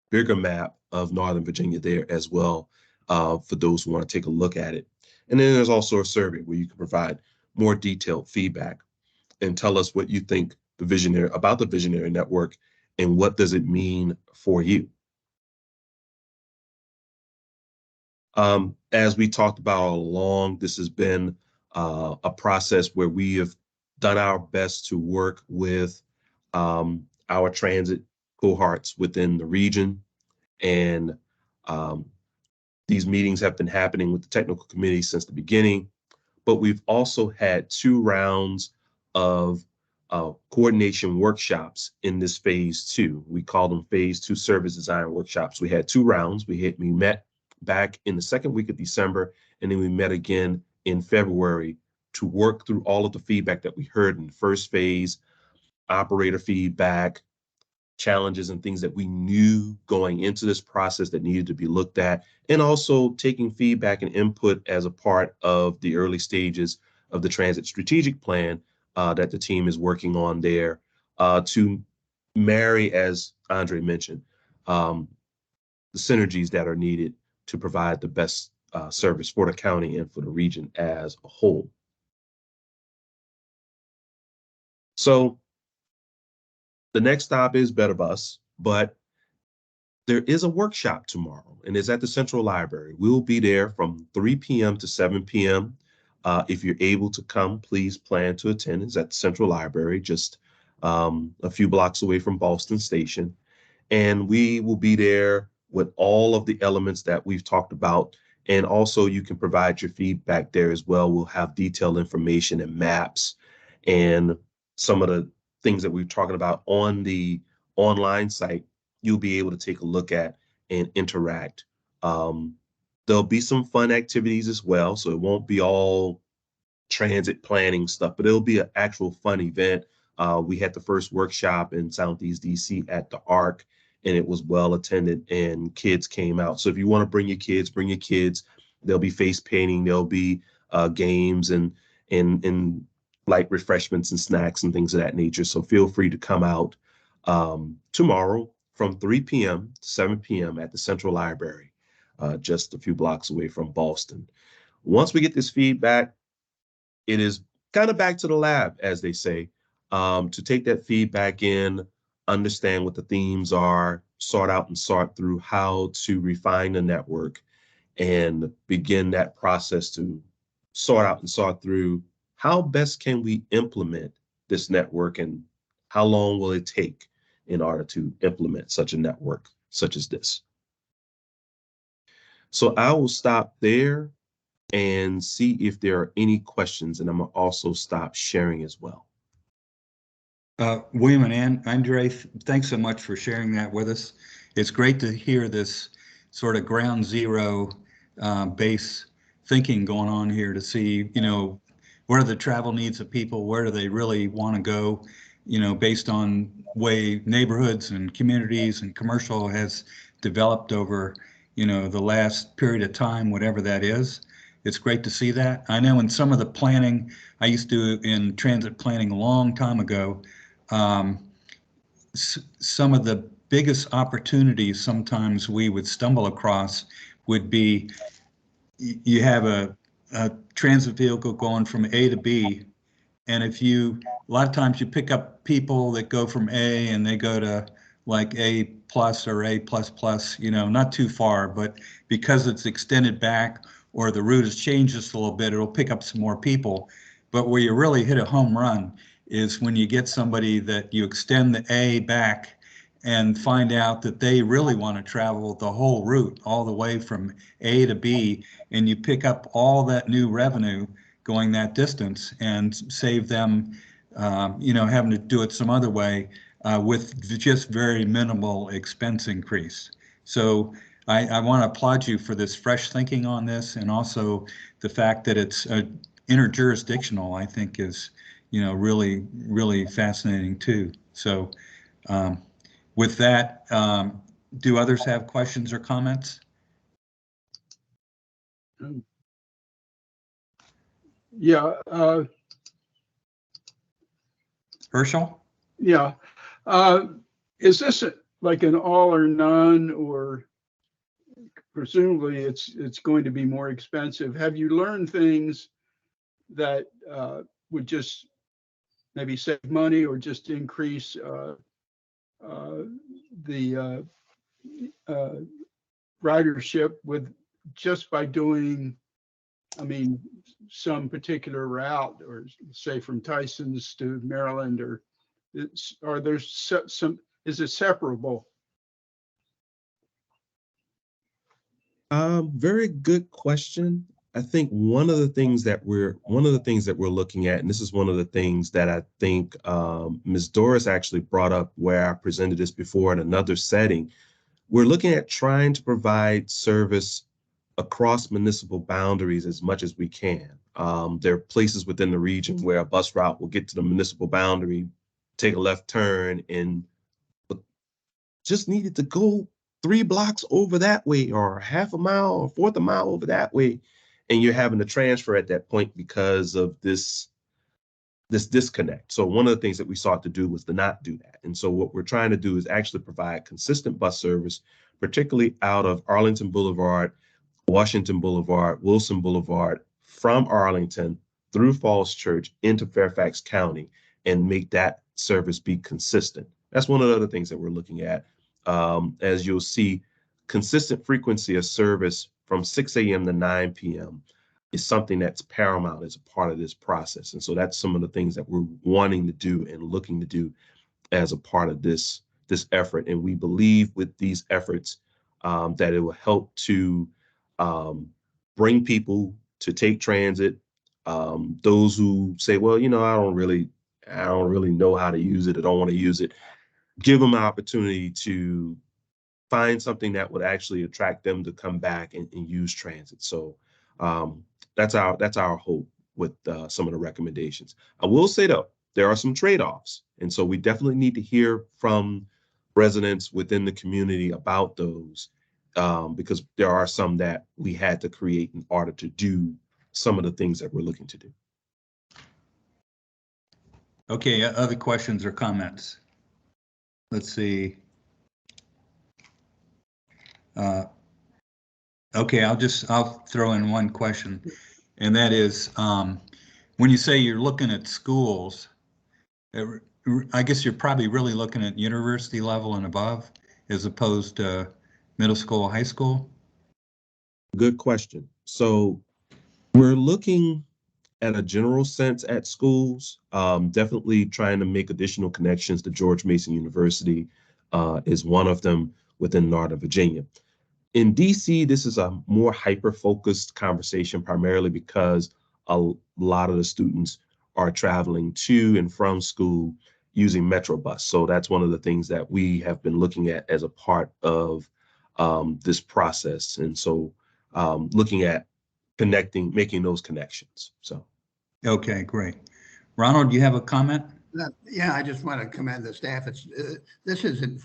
bigger map of Northern Virginia there as well, for those who want to take a look at it. And then there's also a survey where you can provide more detailed feedback and tell us what you think about the Visionary Network and what does it mean for you. As we talked about all along, this has been a process where we have done our best to work with our transit cohorts within the region. And these meetings have been happening with the technical committee since the beginning, but we've also had 2 rounds of coordination workshops in this phase 2. We call them phase 2 service design workshops. We had 2 rounds. We met back in the second week of December, and then we met again in February to work through all of the feedback that we heard in the first phase, operator feedback, challenges and things that we knew going into this process that needed to be looked at, and also taking feedback and input as a part of the early stages of the transit strategic plan that the team is working on there to marry, as Andre mentioned, the synergies that are needed to provide the best service for the county and for the region as a whole. So the next stop is Better Bus, but there is a workshop tomorrow, and it's at the Central Library. We'll be there from 3 p.m. to 7 p.m. If you're able to come, please plan to attend. It's at the Central Library, just a few blocks away from Boston Station. And we will be there with all of the elements that we've talked about. And also you can provide your feedback there as well. We'll have detailed information and maps and some of the things that we're talking about on the online site. You'll be able to take a look at and interact. There'll be some fun activities as well. So it won't be all transit planning stuff, but it'll be an actual fun event. We had the first workshop in Southeast DC at the Arc, and it was well attended and kids came out. So if you want to bring your kids, bring your kids. There'll be face painting, there'll be games and light refreshments and snacks and things of that nature. So feel free to come out tomorrow from 3 p.m. to 7 p.m. at the Central Library, just a few blocks away from Boston. Once we get this feedback, it is kind of back to the lab, as they say, to take that feedback in, understand what the themes are, sort out and sort through how to refine the network, and begin that process to sort out and sort through how best can we implement this network and how long will it take in order to implement such a network such as this. So I will stop there and see if there are any questions, and I'm gonna also stop sharing as well.
William and Andre, thanks so much for sharing that with us. It's great to hear this sort of ground zero base thinking going on here to see, what are the travel needs of people, where do they really want to go, based on way neighborhoods and communities and commercial has developed over, the last period of time, whatever that is. It's great to see that. I know in some of the planning, I used to in transit planning a long time ago, some of the biggest opportunities sometimes we would stumble across would be you have a transit vehicle going from A to B, and a lot of times you pick up people that go from A and they go to like A plus or A plus plus, not too far, but because it's extended back or the route has changed just a little bit, it'll pick up some more people. But where you really hit a home run is when you get somebody that you extend the A back and find out that they really want to travel the whole route all the way from A to B, and you pick up all that new revenue going that distance and save them, having to do it some other way with just very minimal expense increase. So I want to applaud you for this fresh thinking on this, and also the fact that it's interjurisdictional, I think is, really, really fascinating too. So with that, do others have questions or comments?
Yeah.
Herschel?
Yeah. Is this like an all or none, or presumably it's going to be more expensive? Have you learned things that would just maybe save money or just increase the ridership with just by doing, some particular route, or say from Tyson's to Maryland, or are there some, is it separable?
Very good question. I think one of the things that we're looking at, and this is one of the things that I think Ms. Doris actually brought up where I presented this before in another setting. We're looking at trying to provide service across municipal boundaries as much as we can. There are places within the region where a bus route will get to the municipal boundary, take a left turn, and just needed to go 3 blocks over that way, or half a mile or fourth a mile over that way, and you're having to transfer at that point because of this disconnect. So one of the things that we sought to do was to not do that. And so what we're trying to do is actually provide consistent bus service, particularly out of Arlington Boulevard, Washington Boulevard, Wilson Boulevard, from Arlington through Falls Church into Fairfax County. and make that service be consistent. That's one of the other things that we're looking at. As you'll see, consistent frequency of service from 6 a.m. to 9 p.m. is something that's paramount as a part of this process. And so that's some of the things that we're wanting to do and looking to do as a part of this effort. And we believe with these efforts that it will help to bring people to take transit. Those who say, well, you know, I don't really know how to use it. I don't want to use it. Give them an opportunity to find something that would actually attract them to come back and use transit. So that's our hope with some of the recommendations. I will say though, there are some trade-offs. And so we definitely need to hear from residents within the community about those because there are some that we had to create in order to do some of the things that we're looking to do.
Okay, other questions or comments? Let's see. Okay, I'll throw in one question, and that is, when you say you're looking at schools, I guess you're probably really looking at university level and above, as opposed to middle school, high school?
Good question. So we're looking at a general sense at schools, definitely trying to make additional connections to George Mason University is one of them within Northern Virginia. In DC, this is a more hyper-focused conversation, primarily because a lot of the students are traveling to and from school using Metrobus. So that's one of the things that we have been looking at as a part of this process. And so looking at making those connections. So.
Okay, great. Ronald, do you have a comment?
Yeah, I just want to commend the staff. This isn't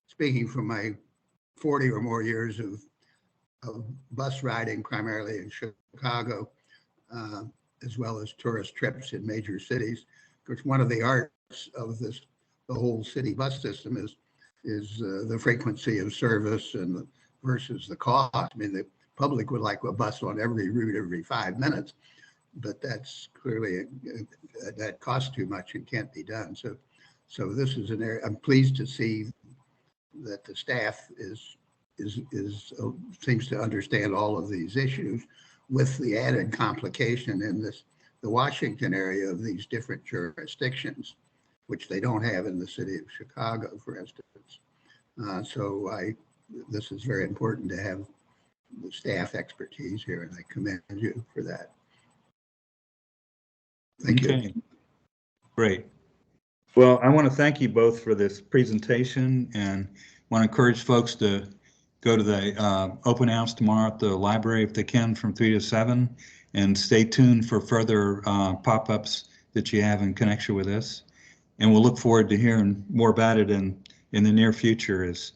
speaking from my 40 or more years of bus riding, primarily in Chicago, as well as tourist trips in major cities. Because one of the arts of the whole city bus system is the frequency of service and versus the cost. I mean, the public would like a bus on every route every 5 minutes, but that's clearly that costs too much and can't be done. So this is an area I'm pleased to see that the staff seems to understand all of these issues, with the added complication in the Washington area of these different jurisdictions, which they don't have in the city of Chicago, for instance. This is very important to have the staff expertise here, and I commend you for that. Thank you.
Great. Well, I want to thank you both for this presentation, and want to encourage folks to go to the open house tomorrow at the library if they can from 3 to 7, and stay tuned for further pop-ups that you have in connection with this. And we'll look forward to hearing more about it in the near future as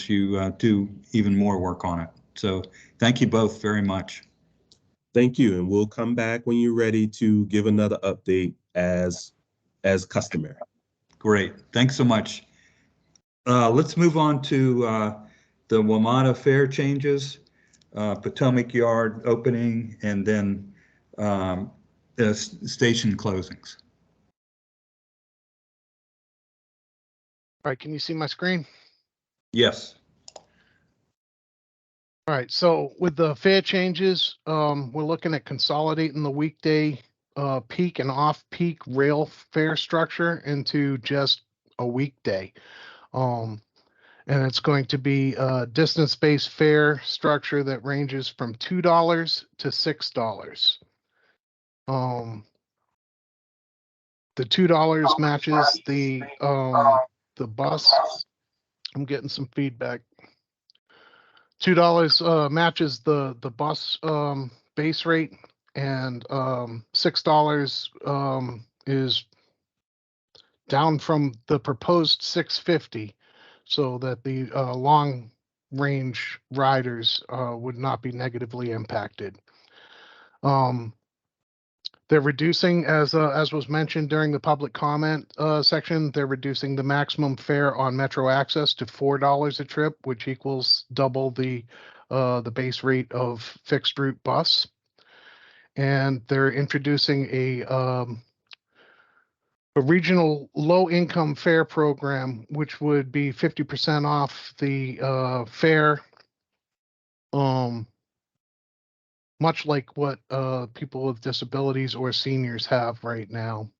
you do even more work on it. So thank you both very much.
Thank you, and we'll come back when you're ready to give another update as customary.
Great, thanks so much. Let's move on to the WMATA fare changes, Potomac Yard opening, and then the station closings.
All right, can you see my screen?
Yes.
All right, so with the fare changes, we're looking at consolidating the weekday peak and off-peak rail fare structure into just a weekday. And it's going to be a distance-based fare structure that ranges from $2 to $6. The $2 matches the bus. I'm getting some feedback. $2 matches the bus base rate, and $6 is down from the proposed $6.50, so that the long range riders would not be negatively impacted. They're reducing, as was mentioned during the public comment section, they're reducing the maximum fare on Metro Access to $4 a trip, which equals double the base rate of fixed route bus. And they're introducing a a regional low-income fare program, which would be 50% off the fare, much like what people with disabilities or seniors have right now.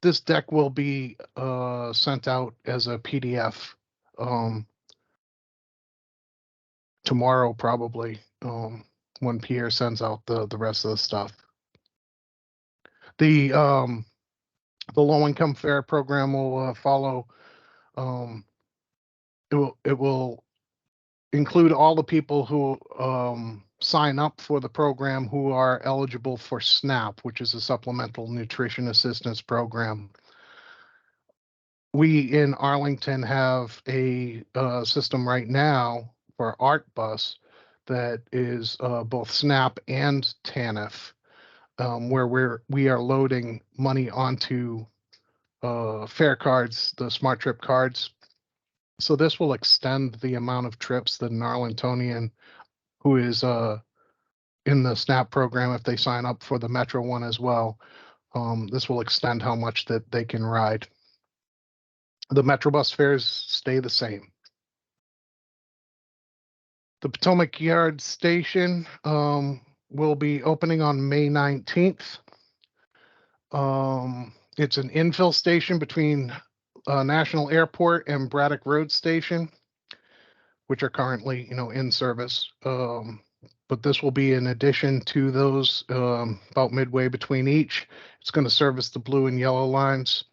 This deck will be sent out as a PDF tomorrow, probably, when Pierre sends out the rest of the stuff. The low-income fare program will follow. It will include all the people who sign up for the program who are eligible for SNAP, which is a Supplemental Nutrition Assistance Program. We in Arlington have a system right now for ArtBus that is both SNAP and TANF, where we are loading money onto fare cards, the Smart Trip cards. So this will extend the amount of trips that an Arlingtonian who is in the SNAP program, if they sign up for the Metro one as well, this will extend how much that they can ride. The Metrobus fares stay the same. The Potomac Yard Station will be opening on May 19th. It's an infill station between National Airport and Braddock Road Station, which are currently, in service. But this will be in addition to those, about midway between each. It's going to service the blue and yellow lines.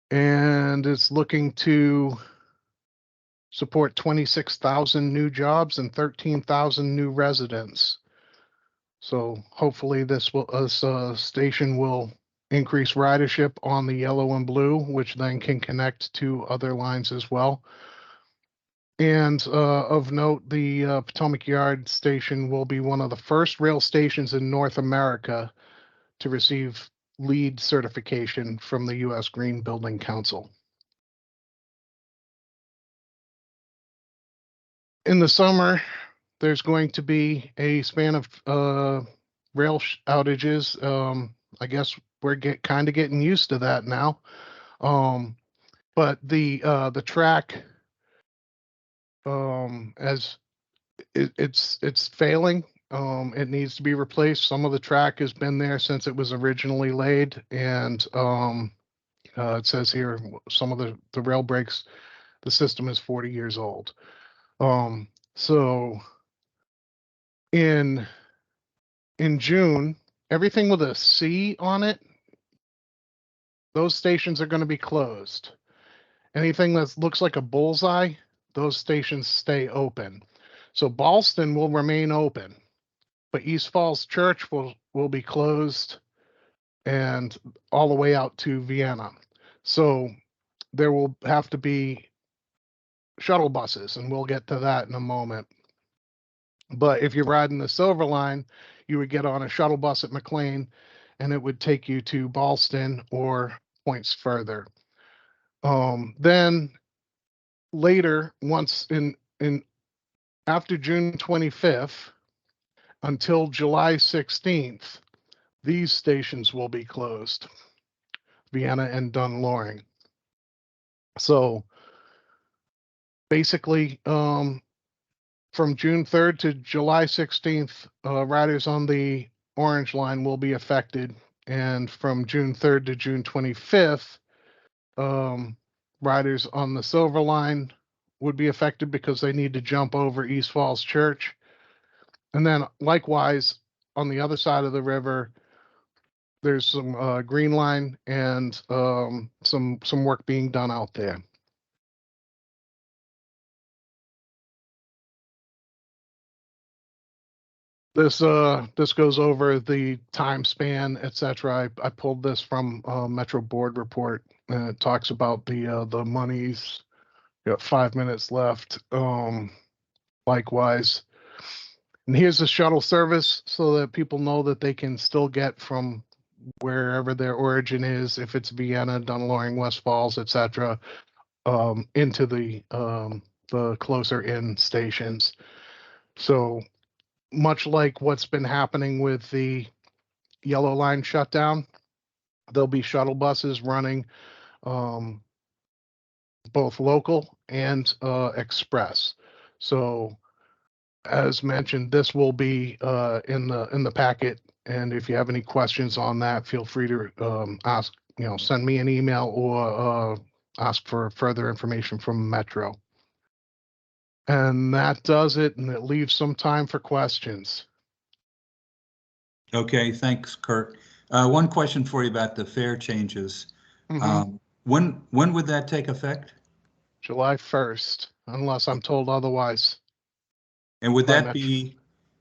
And it's looking to support 26,000 new jobs and 13,000 new residents. So hopefully this station will increase ridership on the yellow and blue, which then can connect to other lines as well. And of note, the Potomac Yard Station will be one of the first rail stations in North America to receive LEED certification from the U.S. Green Building Council. In the summer, there's going to be a span of rail outages. I guess we're kind of getting used to that now. But the track, as it's failing. It needs to be replaced. Some of the track has been there since it was originally laid, and it says here some of the rail brakes, the system is 40 years old. So in June, everything with a C on it, those stations are going to be closed. Anything that looks like a bullseye, those stations stay open. So Ballston will remain open, but East Falls Church will be closed and all the way out to Vienna. So there will have to be shuttle buses, and we'll get to that in a moment. But if you're riding the Silver Line, you would get on a shuttle bus at McLean, and it would take you to Ballston or points further. Then later, once in after June 25th until July 16th, these stations will be closed, Vienna and Dunloring. So basically, from June 3rd to July 16th, riders on the Orange Line will be affected. And from June 3rd to June 25th, riders on the Silver Line would be affected because they need to jump over East Falls Church. And then likewise, on the other side of the river, there's some Green Line and some work being done out there. This goes over the time span, etc. I pulled this from Metro Board report, and it talks about the monies. Got 5 minutes left. Likewise, and here's the shuttle service so that people know that they can still get from wherever their origin is, if it's Vienna, Dunloring, West Falls, etc., into the closer in stations. So much like what's been happening with the Yellow Line shutdown, there'll be shuttle buses running both local and express. So as mentioned, this will be in the packet. And if you have any questions on that, feel free to ask, send me an email or ask for further information from Metro. And that does it, and it leaves some time for questions.
Okay, thanks, Kurt. One question for you about the fare changes.
Mhm.
When would that take effect?
July 1st, unless I'm told otherwise.
And would
by
that be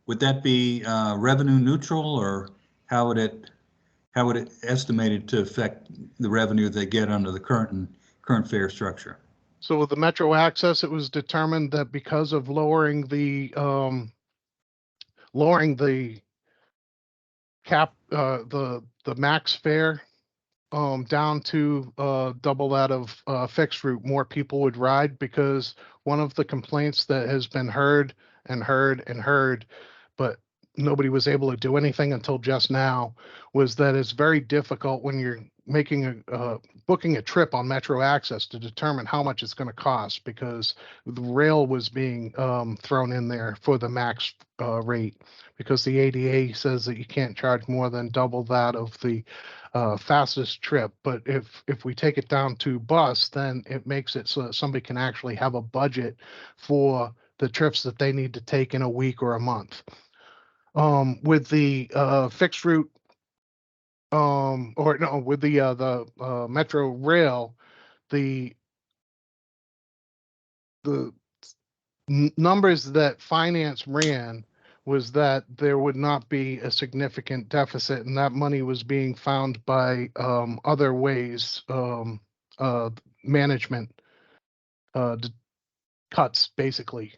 revenue neutral, or how would it estimated to affect the revenue they get under the current fare structure?
So with the Metro Access, it was determined that because of lowering the cap, the max fare down to double that of fixed route, more people would ride, because one of the complaints that has been heard and heard and heard, but nobody was able to do anything until just now, was that it's very difficult when you're making booking a trip on Metro Access to determine how much it's going to cost, because the rail was being thrown in there for the max rate, because the ADA says that you can't charge more than double that of the fastest trip. But if we take it down to bus, then it makes it so that somebody can actually have a budget for the trips that they need to take in a week or a month. With the fixed route, or no, with the Metro Rail, the numbers that finance ran was that there would not be a significant deficit, and that money was being found by other ways, management cuts, basically,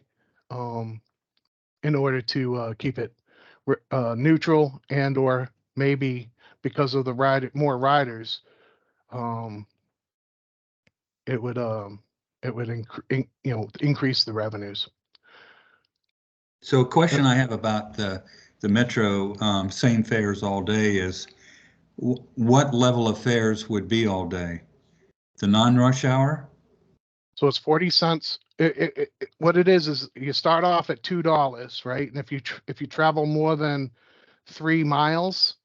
in order to keep it neutral, and or maybe because of the more riders, it would increase the revenues.
So a question I have about the Metro same fares all day is, what level of fares would be all day? The non-rush hour?
So it's 40 cents. What it is you start off at $2, right? And if you travel more than 3 miles,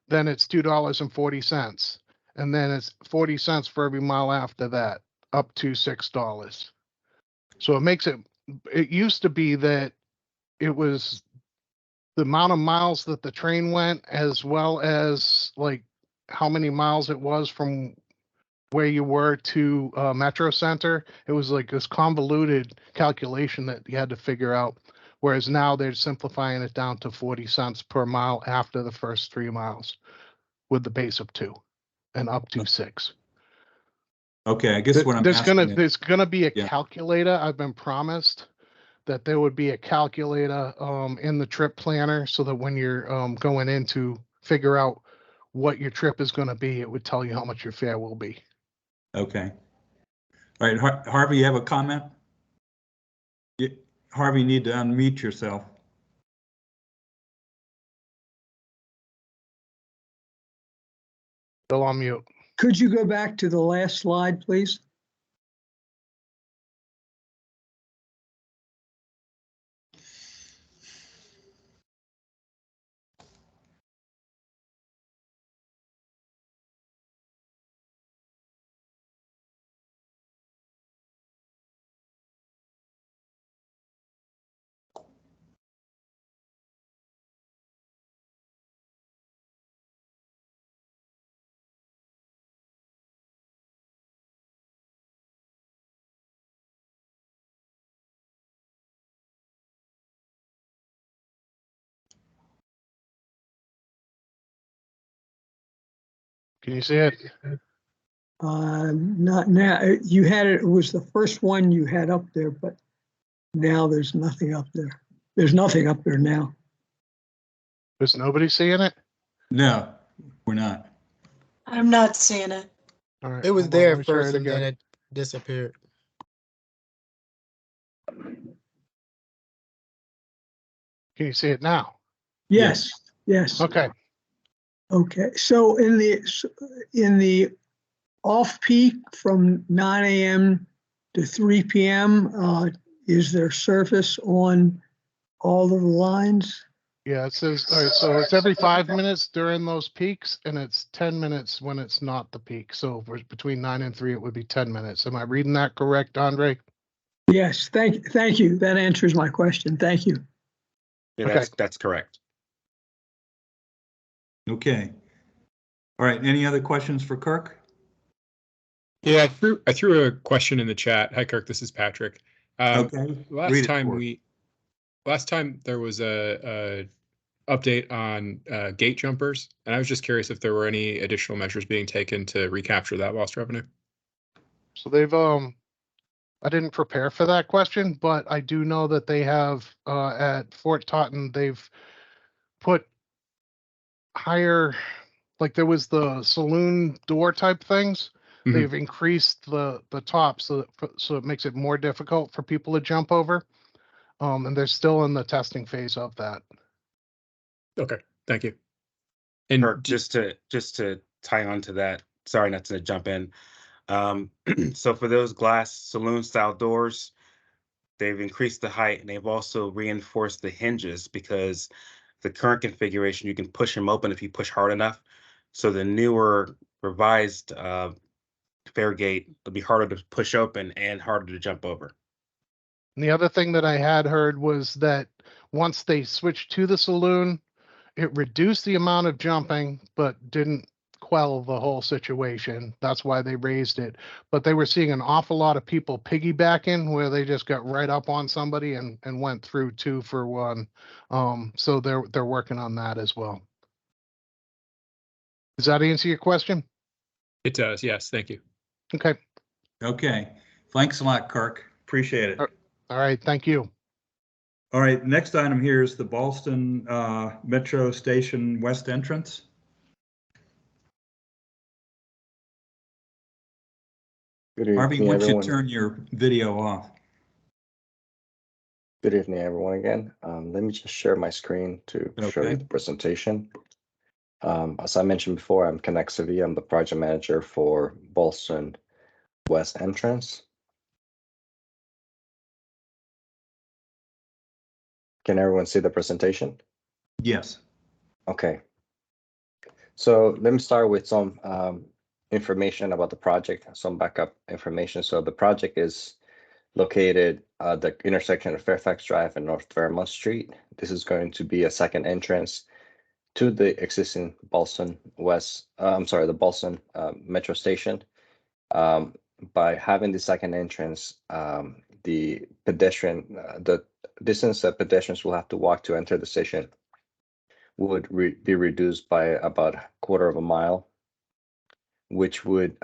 then it's $2.40, and then it's 40 cents for every mile after that, up to $6. So it makes it. It used to be that it was the amount of miles that the train went, as well as like how many miles it was from where you were to Metro Center. It was like this convoluted calculation that you had to figure out. Whereas now they're simplifying it down to 40 cents per mile after the first 3 miles, with the base of 2 and up to 6.
Okay, I guess what I'm asking is,
there's gonna be a calculator. I've been promised that there would be a calculator in the trip planner, so that when you're going in to figure out what your trip is going to be, it would tell you how much your fare will be.
okay. All right, Harvey, you have a comment? Harvey, you need to unmute yourself.
Still on mute.
Could you go back to the last slide, please?
Can you see it?
Not now. You had it. It was the first one you had up there, but now there's nothing up there. There's nothing up there now.
Is nobody seeing it?
No, we're not.
I'm not seeing it.
All right,
It was
hold on,
there
let me try
first
it
and then
again.
it disappeared.
Can you see it now?
Yes, yes.
Okay.
Okay, so in the off-peak from 9 AM to 3 PM, is there service on all of the lines?
Yeah, it says, all right, so it's every 5 minutes during those peaks, and it's 10 minutes when it's not the peak. So between 9 and 3, it would be 10 minutes. Am I reading that correct, Andre?
Yes, thank you. That answers my question. Thank you.
Yeah,
Okay.
that's correct.
Okay. All right, any other questions for Kirk?
Yeah, I threw a question in the chat. Hi, Kirk. This is Patrick.
Okay, read it for us.
Last time there was a update on gate jumpers, and I was just curious if there were any additional measures being taken to recapture that lost revenue.
So I didn't prepare for that question, but I do know that they have at Fort Totten, they've put higher, like there was the saloon door type things.
Mhm.
They've increased the top so it makes it more difficult for people to jump over. And they're still in the testing phase of that.
Okay, thank you. And
Kirk, just to tie on to that, sorry not to jump in. So for those glass saloon style doors, they've increased the height and they've also reinforced the hinges because the current configuration, you can push them open if you push hard enough. So the newer revised fare gate will be harder to push open and harder to jump over.
And the other thing that I had heard was that once they switched to the saloon, it reduced the amount of jumping, but didn't quell the whole situation. That's why they raised it. But they were seeing an awful lot of people piggybacking where they just got right up on somebody and went through 2 for 1. So they're working on that as well. Does that answer your question?
It does, yes, thank you.
Okay.
Okay, thanks a lot, Kirk. Appreciate it.
All right, thank you.
All right, next item here is the Ballston Metro Station West entrance.
Good
Harvey,
evening,
why don't you
everyone.
turn your video off?
Good evening, everyone, again. Let me just share my screen to show you
Okay.
the presentation. As I mentioned before, I'm Connect Sevilla. I'm the project manager for Ballston West entrance. Can everyone see the presentation?
Yes.
Okay. So let me start with some information about the project, some backup information. So the project is located at the intersection of Fairfax Drive and North Fairmont Street. This is going to be a second entrance to the existing Ballston West, the Ballston Metro Station. By having the second entrance, the distance that pedestrians will have to walk to enter the station would be reduced by about a quarter of a mile, which would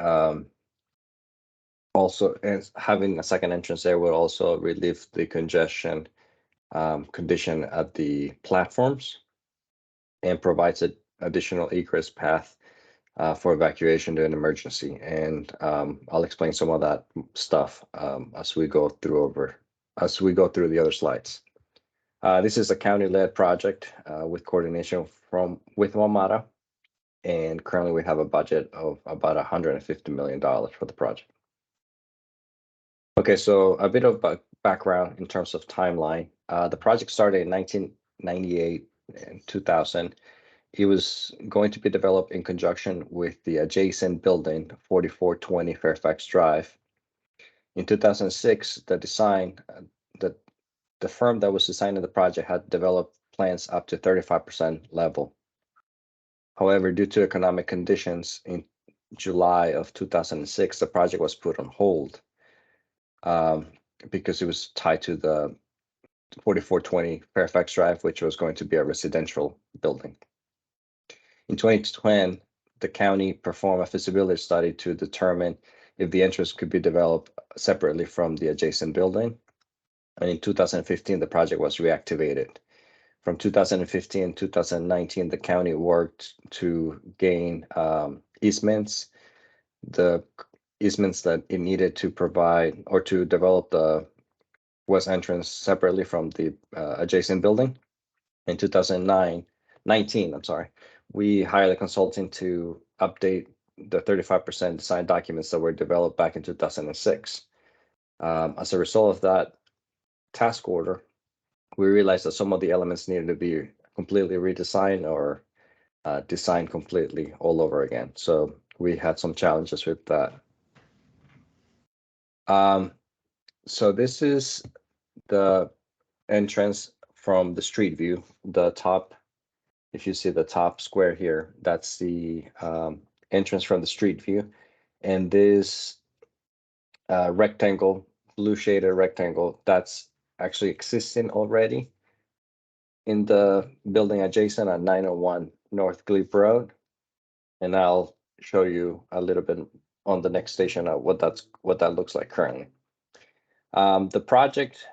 also, and having a second entrance there would also relieve the congestion condition at the platforms and provides an additional egress path for evacuation during an emergency. And I'll explain some of that stuff as we go through the other slides. This is a county-led project with coordination with WMATA, and currently we have a budget of about $150 million for the project. Okay, so a bit of background in terms of timeline. The project started in 1998 and 2000. It was going to be developed in conjunction with the adjacent building, 4420 Fairfax Drive. In 2006, the firm that was designing the project had developed plans up to 35% level. However, due to economic conditions in July of 2006, the project was put on hold because it was tied to the 4420 Fairfax Drive, which was going to be a residential building. In 2010, the county performed a feasibility study to determine if the entrance could be developed separately from the adjacent building. And in 2015, the project was reactivated. From 2015 to 2019, the county worked to gain easements, the easements that it needed to provide or to develop the west entrance separately from the adjacent building. in 2019, I'm sorry, we hired a consultant to update the 35% design documents that were developed back in 2006. As a result of that task order, we realized that some of the elements needed to be completely redesigned or designed completely all over again. So we had some challenges with that. So this is the entrance from the street view. The top, if you see the top square here, that's the entrance from the street view. And this rectangle, blue shaded rectangle, that's actually existing already in the building adjacent at 901 North Glebe Road. And I'll show you a little bit on the next station what that looks like currently. The project,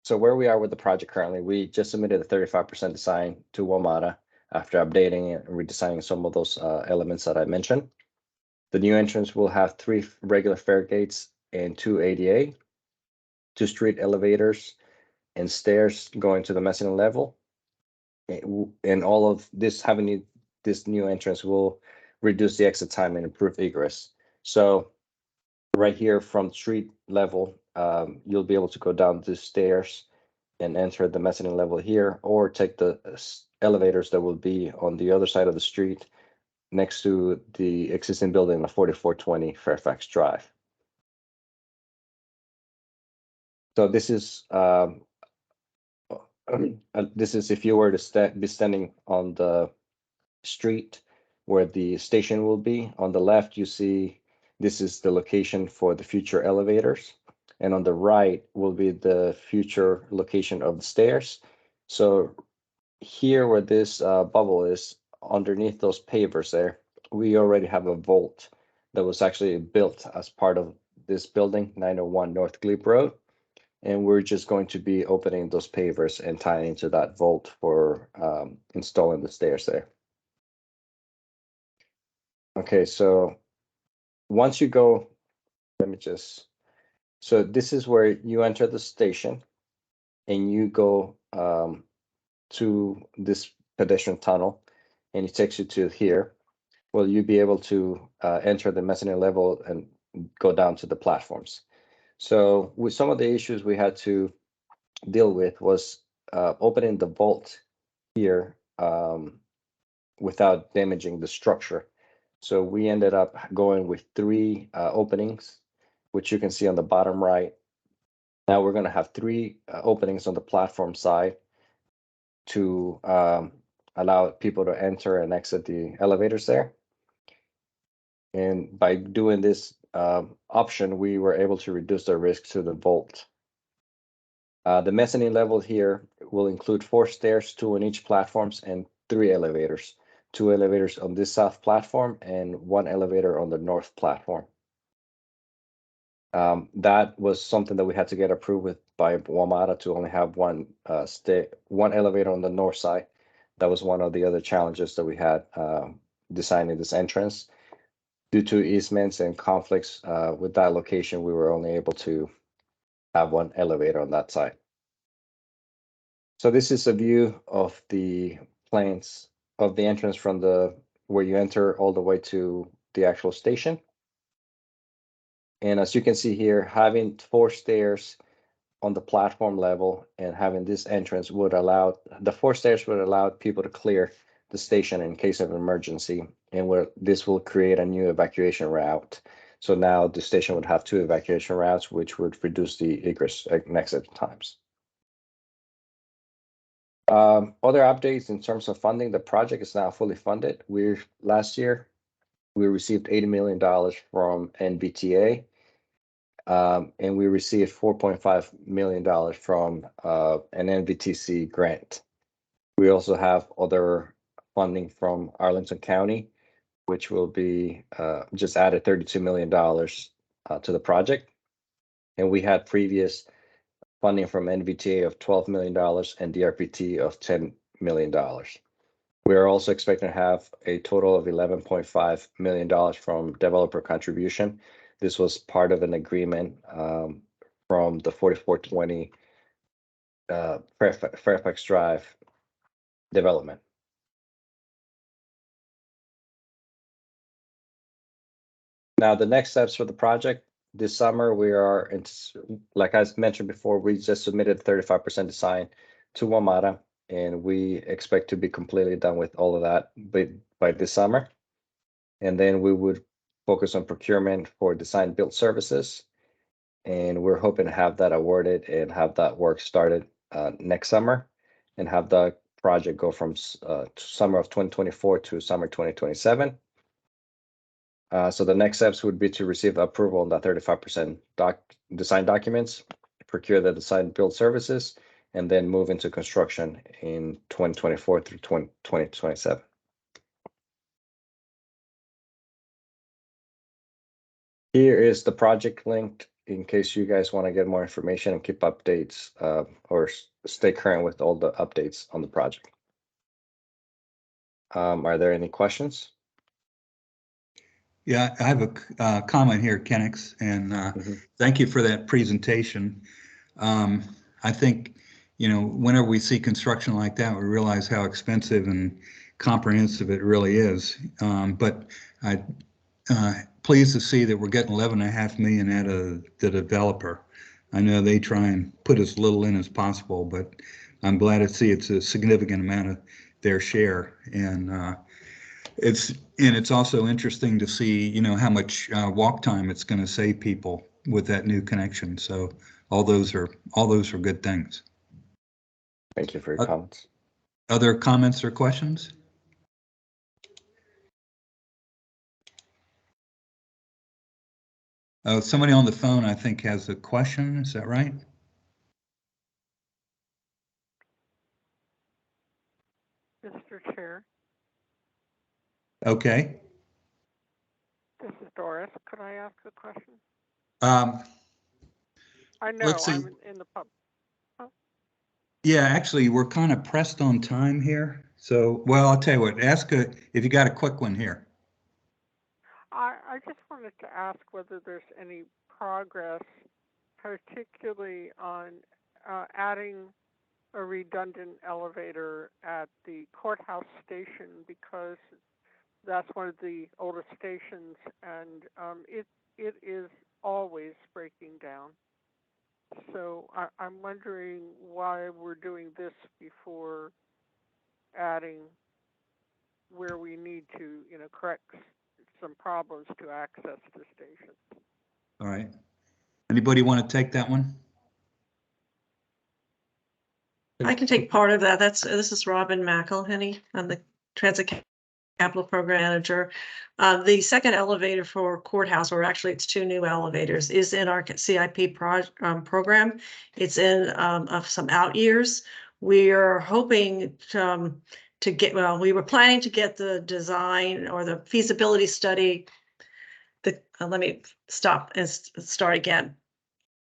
so where we are with the project currently, we just submitted a 35% design to WMATA after updating it and redesigning some of those elements that I mentioned. The new entrance will have 3 regular fare gates and 2 ADA, 2 street elevators, and stairs going to the mezzanine level. And all of this, having this new entrance will reduce the exit time and improve egress. So right here from street level, you'll be able to go down the stairs and enter the mezzanine level here, or take the elevators that will be on the other side of the street next to the existing building of 4420 Fairfax Drive. So this is if you were to be standing on the street where the station will be. On the left, you see this is the location for the future elevators, and on the right will be the future location of the stairs. So here where this bubble is, underneath those pavers there, we already have a vault that was actually built as part of this building, 901 North Glebe Road. And we're just going to be opening those pavers and tying into that vault for installing the stairs there. Okay, so once you go, so this is where you enter the station and you go to this pedestrian tunnel, and it takes you to here. Well, you'll be able to enter the mezzanine level and go down to the platforms. So with some of the issues we had to deal with was opening the vault here without damaging the structure. So we ended up going with 3 openings, which you can see on the bottom right. Now we're going to have 3 openings on the platform side to allow people to enter and exit the elevators there. And by doing this option, we were able to reduce the risk to the vault. The mezzanine level here will include 4 stairs, 2 on each platforms, and 3 elevators. 2 elevators on this south platform and 1 elevator on the north platform. That was something that we had to get approved with by WMATA to only have one elevator on the north side. That was one of the other challenges that we had designing this entrance. Due to easements and conflicts with that location, we were only able to have 1 elevator on that side. So this is a view of the plans of the entrance from where you enter all the way to the actual station. And as you can see here, having 4 stairs on the platform level and having this entrance would allow, the 4 stairs would allow people to clear the station in case of emergency. And this will create a new evacuation route. So now the station would have 2 evacuation routes, which would reduce the egress and exit times. Other updates in terms of funding, the project is now fully funded. Last year, we received $80 million from NVTA, and we received $4.5 million from an NVTC grant. We also have other funding from Arlington County, which will be just added $32 million to the project. And we had previous funding from NVTA of $12 million and DRPT of $10 million. We are also expecting to have a total of $11.5 million from developer contribution. This was part of an agreement from the 4420 Fairfax Drive development. Now, the next steps for the project this summer, we are, like I mentioned before, we just submitted 35% design to WMATA, and we expect to be completely done with all of that by this summer. And then we would focus on procurement for design build services. And we're hoping to have that awarded and have that work started next summer and have the project go from summer of 2024 to summer 2027. So the next steps would be to receive approval on the 35% design documents, procure the design build services, and then move into construction in 2024 through 2027. Here is the project link in case you guys want to get more information and keep updates or stay current with all the updates on the project. Are there any questions?
Yeah, I have a comment here, Kenix, and thank you for that presentation. I think, whenever we see construction like that, we realize how expensive and comprehensive it really is. But I'm pleased to see that we're getting $11.5 million out of the developer. I know they try and put as little in as possible, but I'm glad to see it's a significant amount of their share. And it's also interesting to see, how much walk time it's going to save people with that new connection. So all those are good things.
Thank you for your comments.
Other comments or questions? Somebody on the phone, I think, has a question. Is that right?
Mr. Chair.
Okay.
This is Doris. Could I ask a question? I know
let's see.
I'm in the pub. Oh.
Yeah, actually, we're kind of pressed on time here. So, well, I'll tell you what, if you got a quick one here.
I just wanted to ask whether there's any progress, particularly on adding a redundant elevator at the courthouse station, because that's one of the oldest stations, and it is always breaking down. So I'm wondering why we're doing this before adding where we need to, correct some problems to access the station.
All right. Anybody want to take that one?
I can take part of that. This is Robin McElhenney. I'm the Transit Capital Program Manager. The second elevator for courthouse, or actually it's two new elevators, is in our CIP program. It's in of some out years. We are hoping to get, we were planning to get the design or the feasibility study. Let me stop and start again.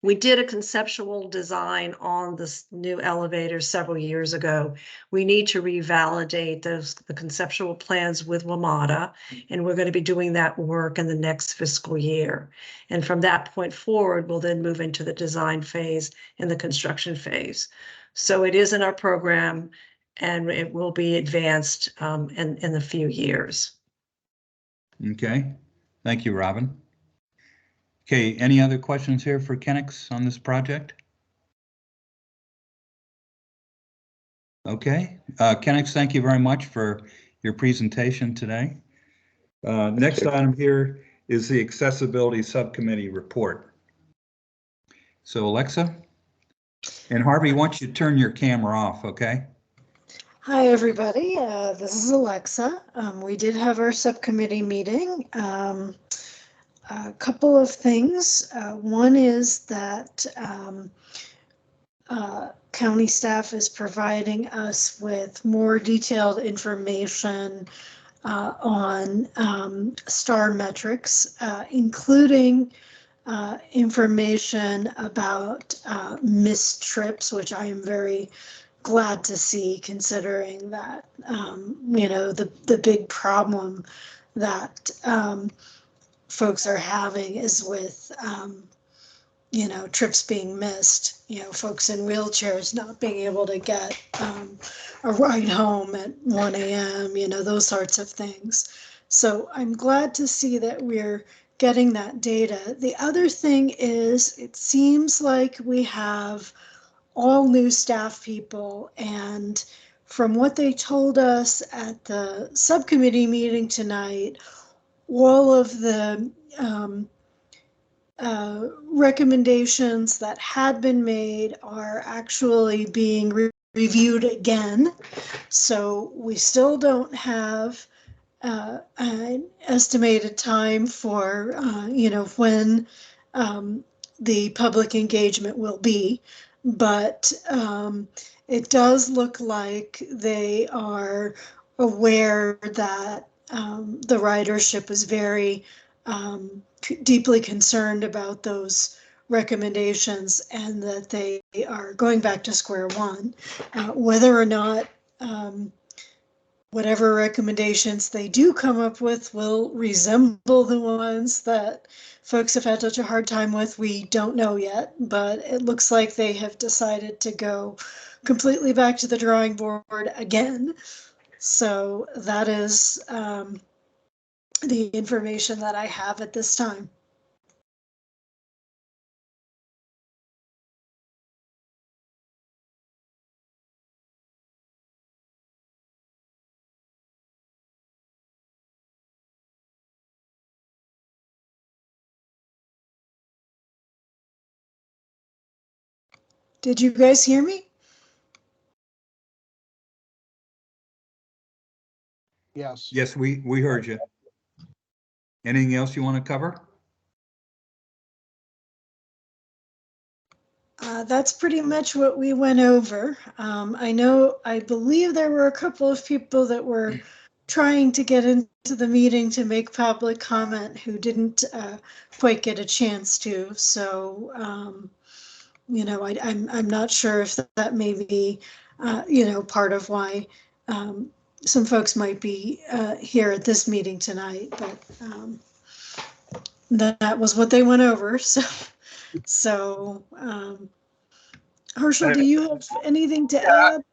We did a conceptual design on this new elevator several years ago. We need to revalidate the conceptual plans with WMATA, and we're going to be doing that work in the next fiscal year. And from that point forward, we'll then move into the design phase and the construction phase. So it is in our program, and it will be advanced in a few years.
Okay, thank you, Robin. Okay, any other questions here for Kenix on this project? Okay, Kenix, thank you very much for your presentation today. Next item here is the Accessibility Subcommittee report. So Alexa, and Harvey, why don't you turn your camera off, okay?
Hi, everybody. This is Alexa. We did have our subcommittee meeting. A couple of things. One is that county staff is providing us with more detailed information on STAR metrics, including information about missed trips, which I am very glad to see, considering that, the big problem that folks are having is with trips being missed, folks in wheelchairs not being able to get a ride home at 1 a.m., those sorts of things. So I'm glad to see that we're getting that data. The other thing is, it seems like we have all new staff people, and from what they told us at the subcommittee meeting tonight, all of the recommendations that had been made are actually being reviewed again. So we still don't have an estimated time for, when the public engagement will be. But it does look like they are aware that the ridership is very deeply concerned about those recommendations, and that they are going back to square one. Whether or not whatever recommendations they do come up with will resemble the ones that folks have had such a hard time with, we don't know yet, but it looks like they have decided to go completely back to the drawing board again. So that is the information that I have at this time. Did you guys hear me?
Yes.
Yes, we heard you. Anything else you want to cover?
That's pretty much what we went over. I believe there were a couple of people that were trying to get into the meeting to make public comment who didn't quite get a chance to. So, I'm not sure if that may be, part of why some folks might be here at this meeting tonight, but that was what they went over. So, Herschel, do you have anything to add?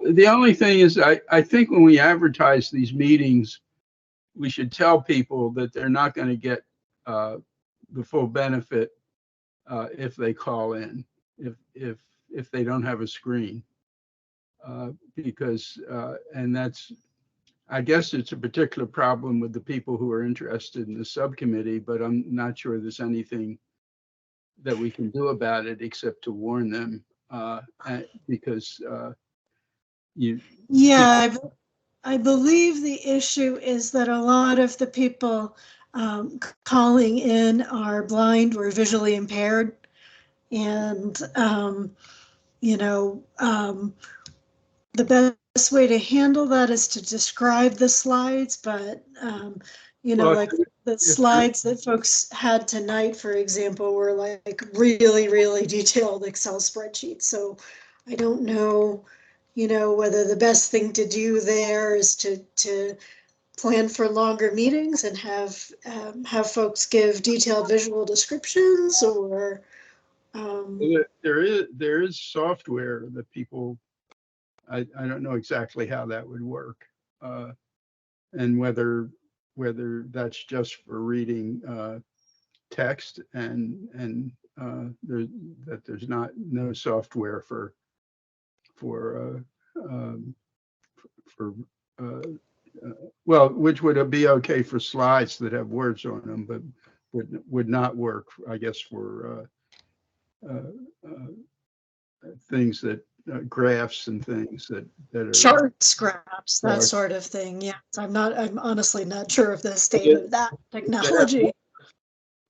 The only thing is, I think when we advertise these meetings, we should tell people that they're not going to get the full benefit if they call in, if they don't have a screen, because and that's, I guess it's a particular problem with the people who are interested in the subcommittee, but I'm not sure there's anything that we can do about it except to warn them, because
Yeah, I believe the issue is that a lot of the people calling in are blind or visually impaired. And, the best way to handle that is to describe the slides, but,
Well,
like the slides that folks had tonight, for example, were like really, really detailed Excel spreadsheets. So I don't know, whether the best thing to do there is to plan for longer meetings and have folks give detailed visual descriptions, or
there is software that people, I don't know exactly how that would work, and whether that's just for reading text, and that there's no software for for well, which would be okay for slides that have words on them, but would not work, I guess, for things that graphs and things that are
chart scraps, that
charts.
sort of thing. Yeah, I'm honestly not sure of the state of that technology.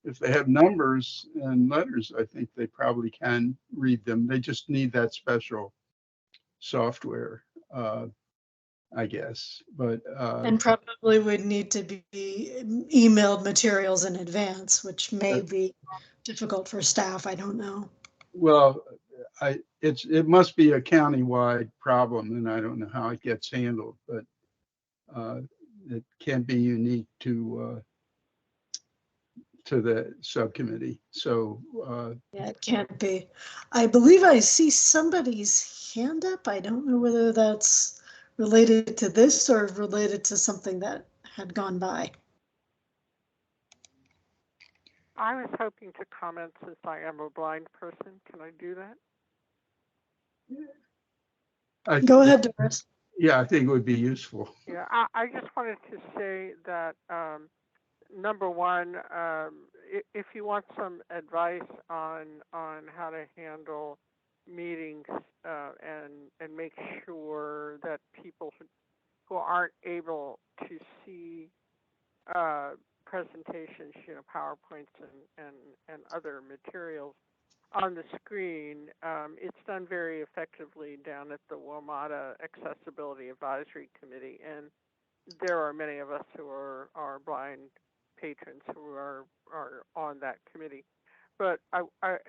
If they have numbers and letters, I think they probably can read them. They just need that special software, I guess. But
And probably would need to be emailed materials in advance, which may be difficult for staff. I don't know.
well, it must be a countywide problem, and I don't know how it gets handled, but it can't be unique to to the subcommittee. So
Yeah, it can't be. I believe I see somebody's hand up. I don't know whether that's related to this or related to something that had gone by.
I was hoping to comment since I am a blind person. Can I do that?
Go ahead, Doris.
Yeah, I think it would be useful.
Yeah, I just wanted to say that number one, if you want some advice on how to handle meetings and make sure that people who aren't able to see presentations, PowerPoints and other materials on the screen, it's done very effectively down at the WMATA Accessibility Advisory Committee, and there are many of us who are blind patrons who are on that committee. But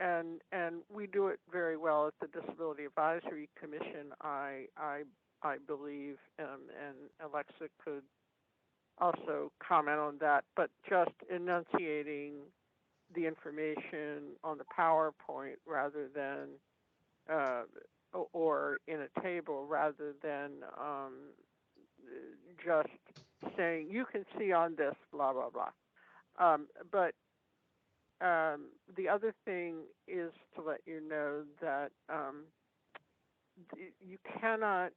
and we do it very well at the Disability Advisory Commission. I believe, and Alexa could also comment on that. But just enunciating the information on the PowerPoint rather than or in a table rather than just saying you can see on this blah blah blah. But the other thing is to let you know that you cannot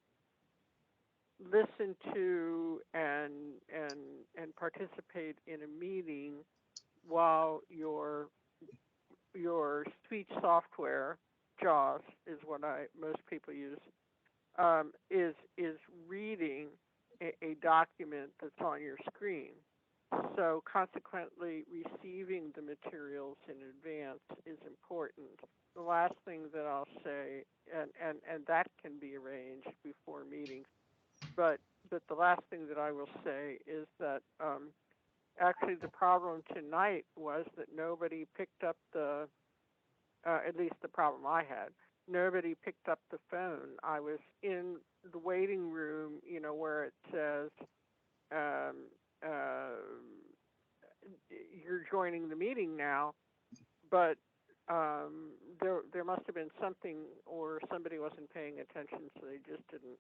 listen to and participate in a meeting while your speech software, JAWS is what most people use, is reading a document that's on your screen. So consequently, receiving the materials in advance is important. The last thing that I'll say, and that can be arranged before meetings, but the last thing that I will say is that actually the problem tonight was that nobody picked up the, at least the problem I had, nobody picked up the phone. I was in the waiting room, where it says, you're joining the meeting now, but there must have been something, or somebody wasn't paying attention, so they just didn't.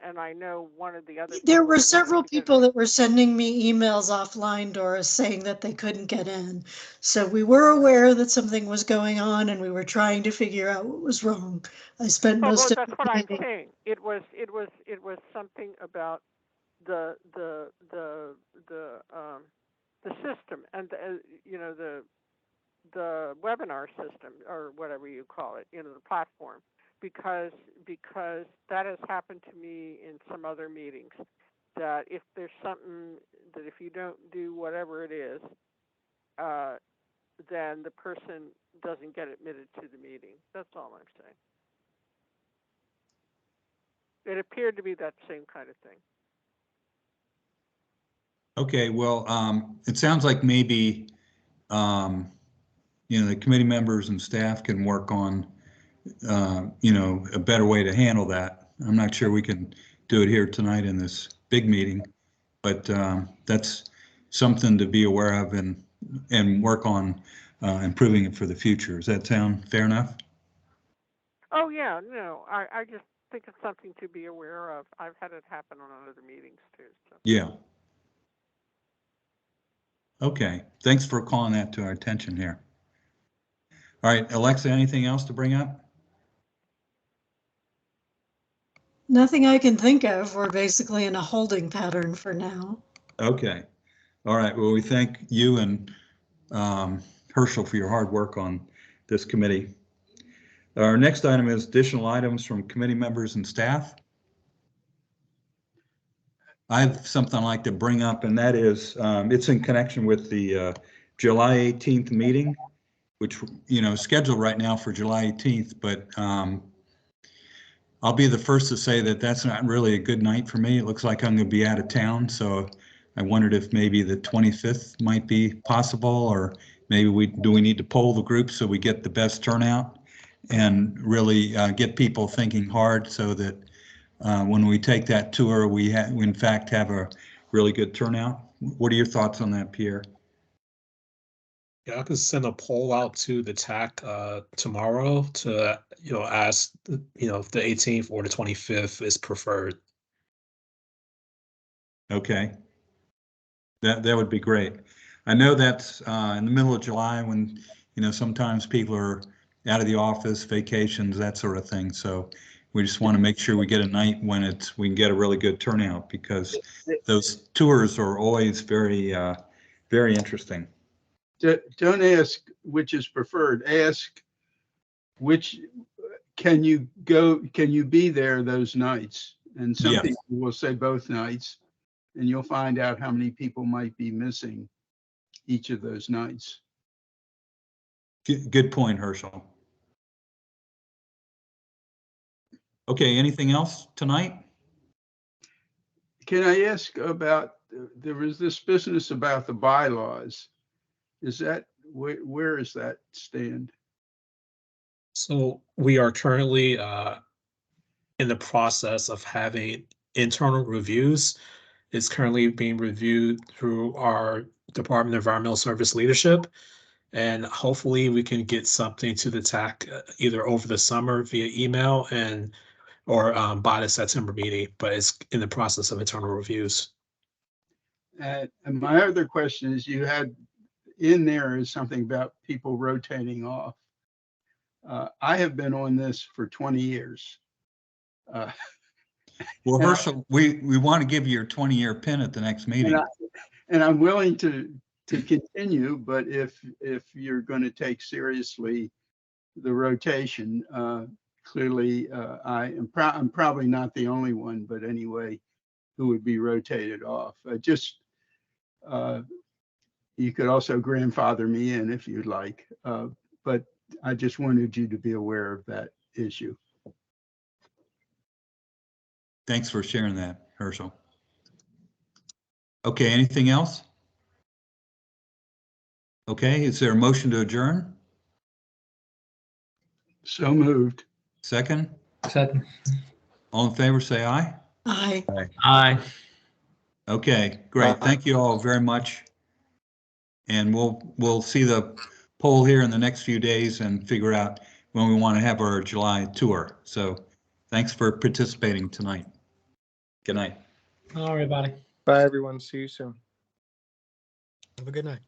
And I know one of the other.
There were several people that were sending me emails offline, Doris, saying that they couldn't get in. So we were aware that something was going on, and we were trying to figure out what was wrong. I spent most of
that's
the
what I'm
meeting.
saying. It was something about the system and the webinar system, or whatever you call it, the platform, because that has happened to me in some other meetings, that if there's something that if you don't do whatever it is, then the person doesn't get admitted to the meeting. That's all I'm saying. It appeared to be that same kind of thing.
Okay, well, it sounds like maybe, the committee members and staff can work on, a better way to handle that. I'm not sure we can do it here tonight in this big meeting, but that's something to be aware of and work on improving it for the future. Does that sound fair enough?
Oh, yeah, no, I just think it's something to be aware of. I've had it happen on other meetings too. So.
Yeah. Okay, thanks for calling that to our attention here. All right, Alexa, anything else to bring up?
Nothing I can think of. We're basically in a holding pattern for now.
Okay. All right. Well, we thank you and Herschel for your hard work on this committee. Our next item is additional items from committee members and staff. I have something I'd like to bring up, and that is it's in connection with the July 18th meeting, which, scheduled right now for July 18th, but I'll be the first to say that that's not really a good night for me. It looks like I'm going to be out of town, so I wondered if maybe the 25th might be possible, or maybe we need to poll the group so we get the best turnout and really get people thinking hard, so that when we take that tour, we in fact have a really good turnout. What are your thoughts on that, Pierre?
Yeah, I could send a poll out to the TAC tomorrow to, ask, if the 18th or the 25th is preferred.
Okay. That would be great. I know that's in the middle of July when, sometimes people are out of the office, vacations, that sort of thing. So we just want to make sure we get a night when we can get a really good turnout, because those tours are always very, very interesting.
Don't ask which is preferred. Ask which can you be there those nights? And some
Yes.
people will say both nights, and you'll find out how many people might be missing each of those nights.
Good point, Herschel. Okay, anything else tonight?
Can I ask about, there was this business about the bylaws. Is that, where is that stand?
So we are currently in the process of having internal reviews. It's currently being reviewed through our Department of Environmental Service leadership. And hopefully we can get something to the TAC either over the summer via email or by the September meeting, but it's in the process of internal reviews.
And my other question is, you had in there is something about people rotating off. I have been on this for 20 years.
Well, Herschel, we want to give you your 20-year pin at the next meeting.
And I'm willing to continue, but if you're going to take seriously the rotation, clearly I'm probably not the only one, but anyway, who would be rotated off. You could also grandfather me in if you'd like, but I just wanted you to be aware of that issue.
Thanks for sharing that, Herschel. Okay, anything else? Okay, is there a motion to adjourn?
So moved.
Second?
Second.
All in favor, say aye.
Aye.
Aye.
Okay, great. Thank you all very much. And we'll see the poll here in the next few days and figure out when we want to have our July tour. So thanks for participating tonight. Good night.
All right, everybody.
Bye, everyone. See you soon.
Have a good night.